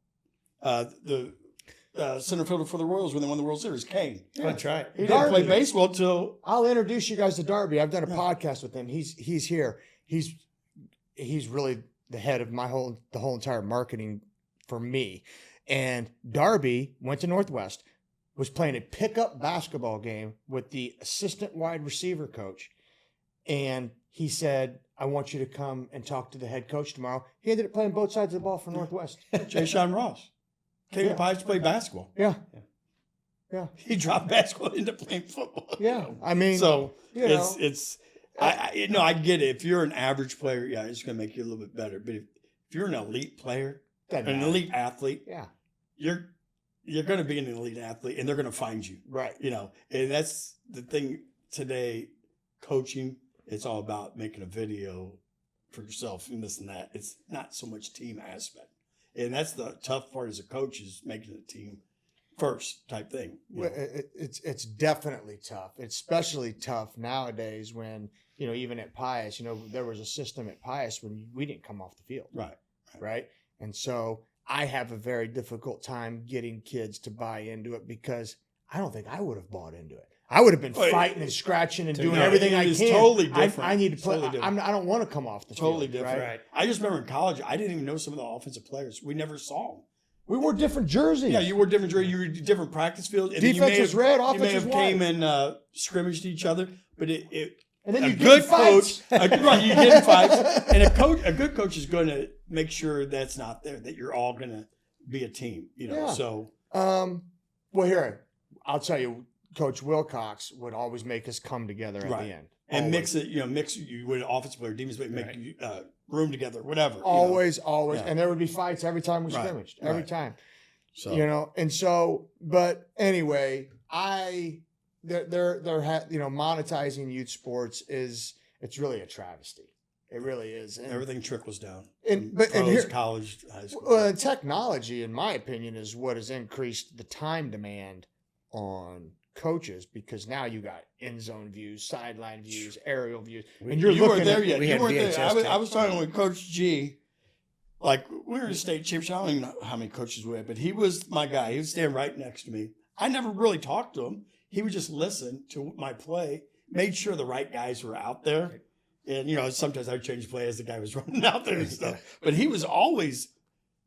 The center fielder for the Royals when they won the World Series, Kane. Yeah. That's right. He didn't play baseball till. I'll introduce you guys to Darby. I've done a podcast with him. He's here. He's really the head of the whole entire marketing for me. And Darby went to Northwest, was playing a pickup basketball game with the assistant wide receiver coach, and he said, I want you to come and talk to the head coach tomorrow. He ended up playing both sides of the ball for Northwest. Jay Sean Ross came to Pius to play basketball. Yeah. He dropped basketball into playing football. Yeah. I mean, I get it. If you're an average player, it's going to make you a little bit better. But if you're an elite player, an elite athlete, you're going to be an elite athlete, and they're going to find you. Right. And that's the thing today, coaching, it's all about making a video for yourself and this and that. It's not so much team aspect. And that's the tough part as a coach, is making a team first type thing. Well, it's definitely tough. It's especially tough nowadays when, even at Pius, there was a system at Pius when we didn't come off the field. Right. And so I have a very difficult time getting kids to buy into it, because I don't think I would have bought into it. I would have been fighting and scratching and doing everything I can. It's totally different. I need to play. I don't want to come off the totally field. Different. Right? I just remember in college, I didn't even know some of the offensive players. We never saw them. We wore different jerseys. Yeah, you wore different jerseys. You were different practice fields. Defense was red, offense was white. You may have came and scrimmaged each other, but and then you get coach, you get in fights, and a good coach is going to make sure that's not there, that you're all going to be a team. So. Well, here, I'll tell you, Coach Wilcox would always make us come together at the end. And Always. mix you with offensive player, defense player, make you, room together, whatever. Always. Yeah. And there would be fights every time we scrimmaged. Every time. So And so, but anyway, monetizing youth sports it's really a travesty. It really is. And everything trickles down. College, high school. Well, technology, in my opinion, is what has increased the time demand on coaches, because now you got end zone views, sideline views, aerial views, and you weren't there yet. yet. You weren't there. I was talking with Coach G. Like, we were in state championship. I don't even know how many coaches we had, but he was my guy. He would stand right next to me. I never really talked to him. He would just listen to my play, made sure the right guys were out there. And, sometimes I'd change play as the guy was running out there and stuff. But he was always,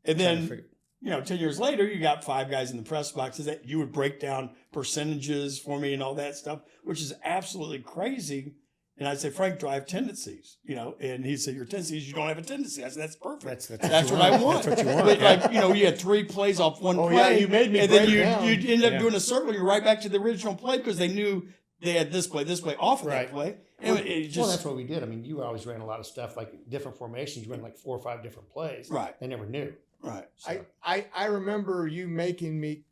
and then, 10 years later, you got 5 guys in the press boxes that you would break down percentages for me and all that stuff, which is absolutely crazy. And I'd say, Frank, do I have tendencies? And he'd say, your tendencies, you don't have a tendency. I said, that's perfect. That's what I want. That's what you want. But you had 3 plays off one play. Yeah, you made me and break then down. you'd end up doing a circle. You're right back to the original play because they knew they had this play off of that play. And it just, that's what we did. I mean, you always ran a lot of stuff, like different formations. You ran like 4 or 5 different plays. Right. They never knew. Right. So. I remember you making me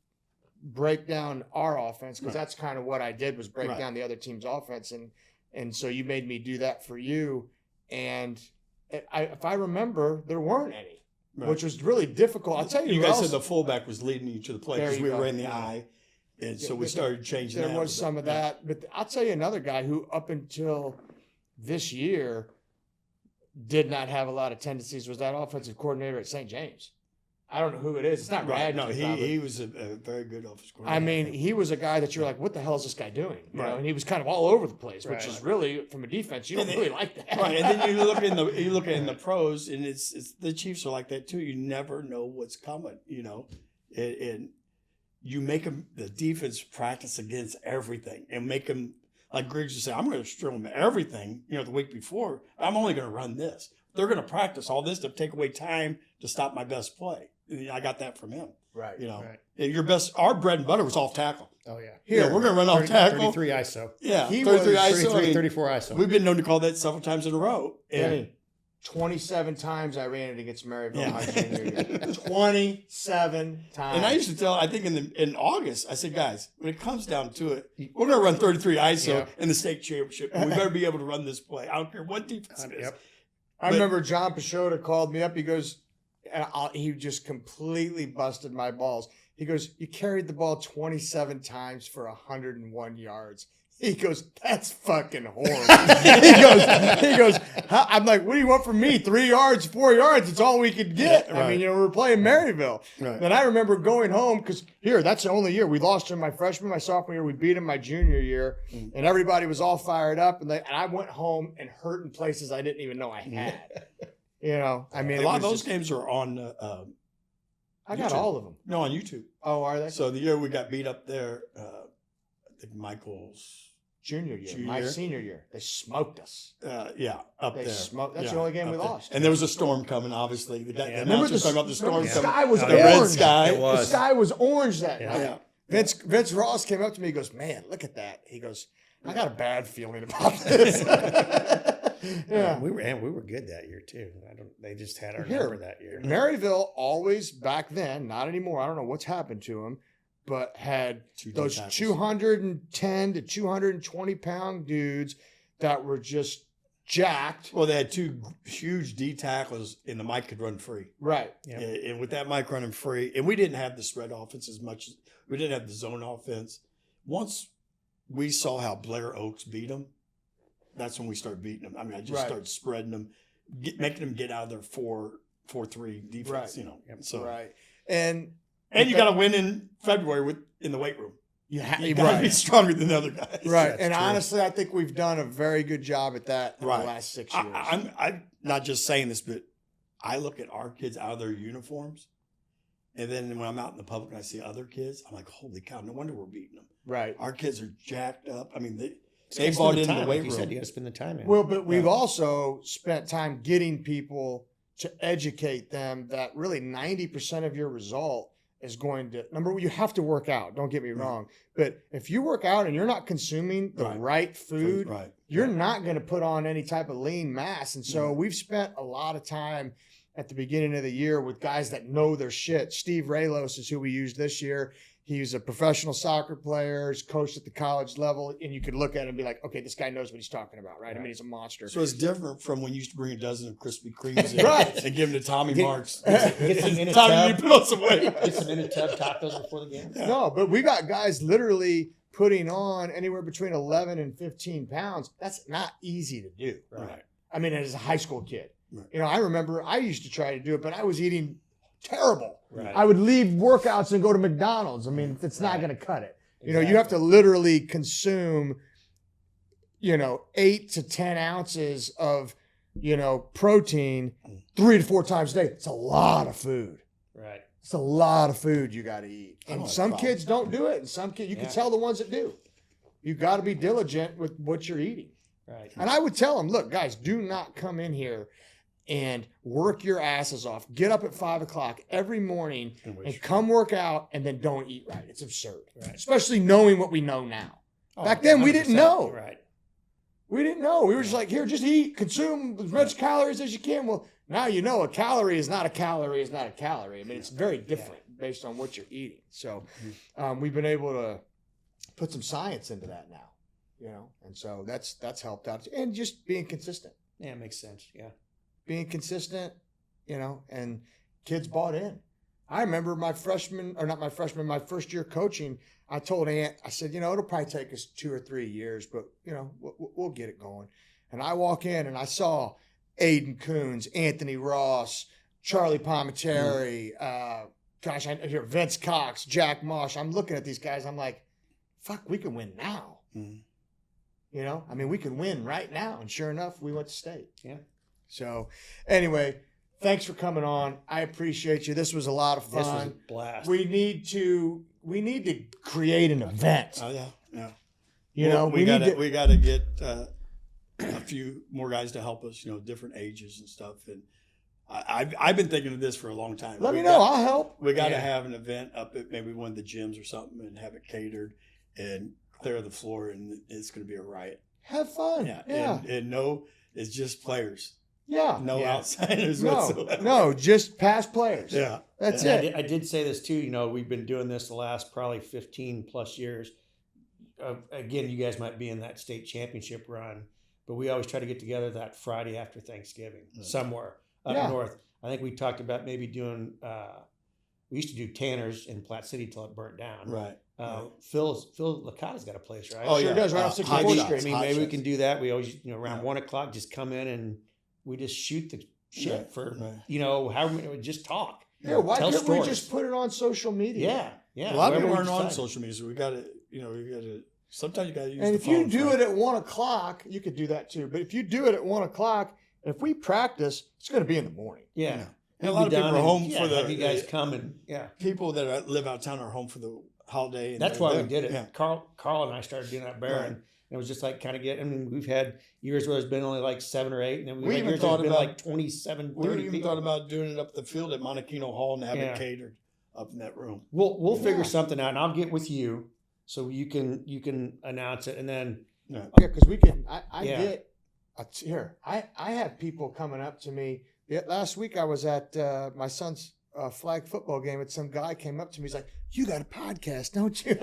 break down our offense, because that's kind of what I did, was break down the other team's offense. And so you made me do that for you. And if I remember, there weren't any, which was really difficult. I'll tell you, you guys said the fullback was leading you to the play because we were in the Yeah. eye. And so we started changing that. There was some of that. But I'll tell you another guy who, up until this year, did not have a lot of tendencies, was that offensive coordinator at St. James. I don't know who it is. It's not right. Radke. No, he was a very good offensive coordinator. I mean, he was a guy that you're like, what the hell is this guy doing? You know, Right. and he was kind of all over the place, which Right. is really, from a defense, you don't really like that. Right, and then you look in the pros, and it's the Chiefs are like that too. You never know what's coming, and you make them, the defense, practice against everything and make them, like Griggs would say, I'm going to show them everything. The week before, I'm only going to run this. They're going to practice all this to take away time to stop my best play. I got that from him. Right. Right. Our bread and butter was off tackle. Oh, yeah. Here, we're going to run off tackle. 33 ISO. Yeah, He 33 was ISO. 33, 34 ISO. We've been known to call that several times in a row. And 27 times I ran it against Maryville Yeah. my junior year. 27 times. And I used to tell, I think in August, I said, guys, when it comes down to it, we're going to run 33 ISO in the state championship. And we better be able to run this play. I don't care what defense it is. Yep. I remember John Pashota called me up. He goes, he just completely busted my balls. He goes, you carried the ball 27 times for 101 yards. He goes, that's fucking horrible. he goes, I'm like, what do you want from me? 3 yards, 4 yards. It's all we could get. Right. I mean, we were playing Maryville. Right. And I remember going home, because that's the only year. We lost him my freshman, my sophomore year. We beat him my junior year. And everybody was all fired up. And I went home and hurt in places I didn't even know I had. I mean, A lot of those games are on I got YouTube. all of them. No, on YouTube. Oh, are they? So the year we got beat up there, I think Michael's Junior year. Junior My year. senior year. They smoked us. up They there. smoked. That's Yeah, the only game up we there. lost. And there was a storm coming, obviously. The Remember announcers talking about the storm the coming. sky was the orange. red sky. It was. The sky was orange that night. Yeah. Vince Ross came up to me. He goes, man, look at that. He goes, I got a bad feeling about this. Yeah. We were good that year too. They just had our Here. number that year. Maryville always, back then, not anymore, I don't know what's happened to them, but had those tackles. 210 to 220 pound dudes that were just jacked. Well, they had 2 huge D tackles, and the Mike could run free. Right. Yeah. And with that Mike running free, and we didn't have the spread offense as much. We didn't have the zone offense. Once we saw how Blair Oaks beat them, that's when we started beating them. I mean, I just started spreading them, making them get out of their 4-3 defense. Right. So Right. And you got to win in February in the weight room. You got to be stronger than the other guys. Right. That's And true. honestly, I think we've done a very good job at that in Right. the last 6 years. I'm not just saying this, but I look at our kids out of their uniforms, and then when I'm out in the public and I see other kids, I'm like, holy cow, no wonder we're beating them. Right. Our kids are jacked up. I mean, they Spend bought the into time, the weight like you room. said, you got to spend the time in. Well, but we've also spent time getting people to educate them that really 90% of your result is going to, number one, you have to work out. Don't get me wrong. But if you work out and you're not consuming the right food, you're not going to put on any type of lean mass. And so we've spent a lot of time at the beginning of the year with guys that know their shit. Steve Raylos is who we used this year. He's a professional soccer player. He's coached at the college level. And you could look at him and be like, okay, this guy knows what he's talking about, right? I mean, he's a monster. So it's different from when you used to bring a dozen of Krispy Kremes in and give them to Tommy Marks. Get some in a Tommy, tub. you put on some weight. Get some in a tub tacos before the game. Yeah. No, but we got guys literally putting on anywhere between 11 and 15 pounds. That's not easy to do. Right. I mean, as a high school kid. Right. You know, I remember I used to try to do it, but I was eating terrible. Right. I would leave workouts and go to McDonald's. I mean, it's not going to cut it. You know, you have to literally consume, 8 to 10 ounces of, protein 3 to 4 times a day. It's a lot of food. Right. It's a lot of food you got to eat. And some kids don't do it. And some kids, you can tell the ones that do. You got to be diligent with what you're eating. Right. And I would tell them, look, guys, do not come in here and work your asses off. Get up at 5 o'clock every morning and come work out and then don't eat right. It's absurd. Right. Especially knowing what we know now. Back then, we didn't know. Right. We didn't know. We were just like, here, just eat, consume as much calories as you can. Well, now you know a calorie is not a calorie is not a calorie. I mean, it's very different based on what you're eating. So we've been able to put some science into that now, and so that's helped out. And just being consistent. Yeah, it makes sense. Yeah. Being consistent, and kids bought in. I remember my first year coaching, I told Ant, I said, it'll probably take us 2 or 3 years, but, we'll get it going. And I walk in and I saw Aiden Coons, Anthony Ross, Charlie Palmentere, I hear Vince Cox, Jack Mosh. I'm looking at these guys. I'm like, fuck, we can win now. I mean, we can win right now. And sure enough, we went to state. Yeah. So anyway, thanks for coming on. I appreciate you. This was a lot of fun. This was a blast. We need to create an event. Oh yeah. We got to get a few more guys to help us. Different ages and stuff. And I've been thinking of this for a long time. Let me know. I'll help. We got to have an event up at maybe one of the gyms or something and have it catered and clear the floor, and it's going to be a riot. Have fun. Yeah. And it's just players. Yeah. No outsiders whatsoever. No, just past players. Yeah. That's and it. I did say this too, we've been doing this the last probably 15 plus years. Again, you guys might be in that state championship run, but we always try to get together that Friday after Thanksgiving somewhere up north. I think we talked about maybe doing, we used to do Tanner's in Platte City till it burnt down. Right. Phil Licata's got a place, right? Oh, sure does. Right off 64th Street. I mean, maybe we can do that. We always, around 1 o'clock, just come in and we just shoot the shit for, however, just talk. Yeah, why can't we just put it on social media? Yeah. A lot of people aren't on social media, so we got to, sometimes you got to use and the phone. And if you do it at 1 o'clock, you could do that too. But if you do it at 1 o'clock, if we practice, it's going to be in the morning. Yeah. And a lot of people are home for the, you guys come and, people that live out of town are home for the holiday. And that's why we did it. Yeah. Carl and I started doing that bear, and it was just like kind of we've had years where it's been only like 7 or 8, and then we even thought about like 27, 30 we even thought about doing it up the field at Montequino Hall and having it catered up in that room. We'll figure something out, and I'll get with you so you can announce it, and then because we can. I have people coming up to me. Last week I was at my son's flag football game, and some guy came up to me. He's like, "You got a podcast, don't you?"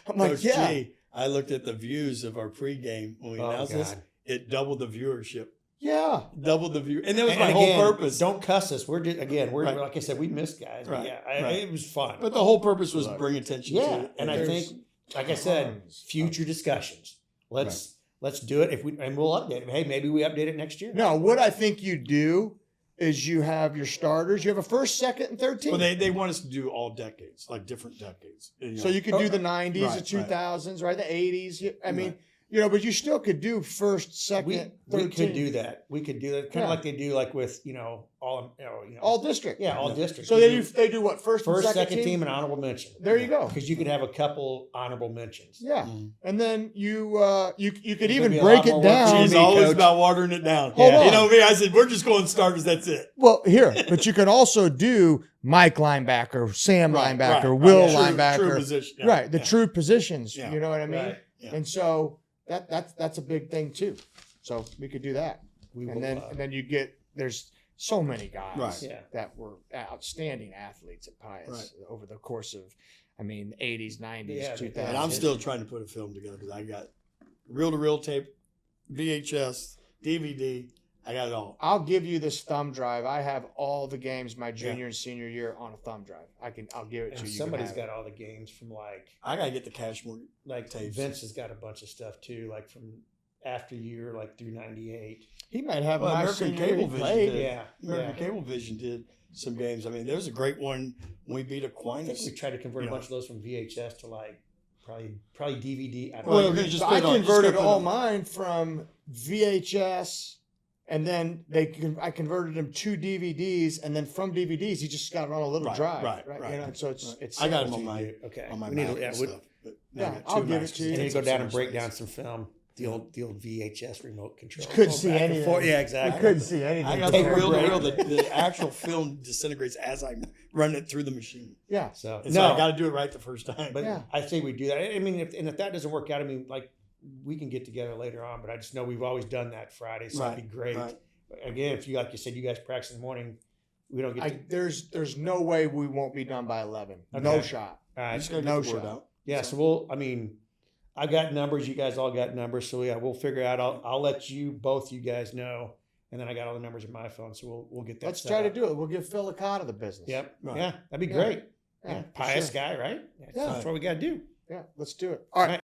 I'm like, "Yeah." Gee, I looked at the views of our pregame when we announced this. It doubled the viewership. Yeah, doubled the view, and that was my whole purpose. Don't cuss us. We're like I said, we missed guys. But it was fun. But the whole purpose was bring attention to it. And I think, like I said, future discussions. Let's do it. And we'll update it. Hey, maybe we update it next year. No, what I think you do is you have your starters. You have a first, second, and third team. Well, they want us to do all decades, like different decades. So you could do the 90s, the 2000s, right? The 80s. I mean, but you still could do first, second, We third could team. do that. We could do that, kind of like they do, like with All district. all districts. So they do what, first, first, and second team, and honorable mention. There you go. Because you could have a couple honorable mentions. Yeah, and then you could It even could be a break lot it more work down. for She's me, always Coach. about watering it down. Hold on. You know me, I said, we're just going starters, that's it. Well, here, but you can also do Mike linebacker, Sam linebacker, right. Will True linebacker, position. Yeah. right? The true positions. Yeah. You know what I mean? Right. Yeah. And so that's a big thing too. So we could do that, We will, and then you get there's so many guys Right. Yeah. that were outstanding athletes at Pius Right. over the course of, 80s, 90s, Yeah, 2000s. And I'm still trying to put a film together because I got reel-to-reel tape, VHS, DVD. I got it all. I'll give you this thumb drive. I have all the games my junior and senior year on a thumb drive. I'll give it to And you. You somebody's can have got all the games from I got to get the Cashmore. like tapes. Vince has got a bunch of stuff too, like from after year, like through '98. He might have Well, my American senior year. He Cablevision played. did. Yeah, American Cablevision did some games. I mean, there's a great one when we beat I think Aquinas. we tried to convert a bunch of those from VHS to like probably DVD. I don't Well, know. you could just I put it on- just converted go put all it- mine from VHS, and then I converted them to DVDs, and then from DVDs, he just got it on a little Right, drive, right. You know, so it's. I got them simple. on my Okay. on my We need Mac to- yeah, and we- stuff. But Yeah, I got I'll two give it Macs to you. And and you go some down and space. break down some film. The old VHS remote control. You couldn't Go see back and anything. forth. Yeah, We exactly. couldn't see anything. I got Take the a reel to break. reel. The actual film disintegrates as I'm running it through the machine. Yeah. So And so I got to do it right the first time. But Yeah. I say we do that. I mean, if that doesn't work out, I mean, like we can get together later on. But I just know we've always done that Friday, so that'd be great. right. Again, if you like you said, you guys practice in the morning. We don't get. There's no way we won't be done by 11. No Okay. shot. All I right. just got to No get the word shot. out. Yeah. So I mean, I got numbers. You guys all got numbers. So yeah, we'll figure out. I'll let both you guys know, and then I got all the numbers in my phone. So we'll get that. Let's set try to up. do it. We'll give Phil Licata the business. Yep. Right. Yeah. That'd be Yeah. great. Yeah, Yeah. for Pious sure. guy, right? Yeah. That's what we got to do. Yeah, let's do it. All right.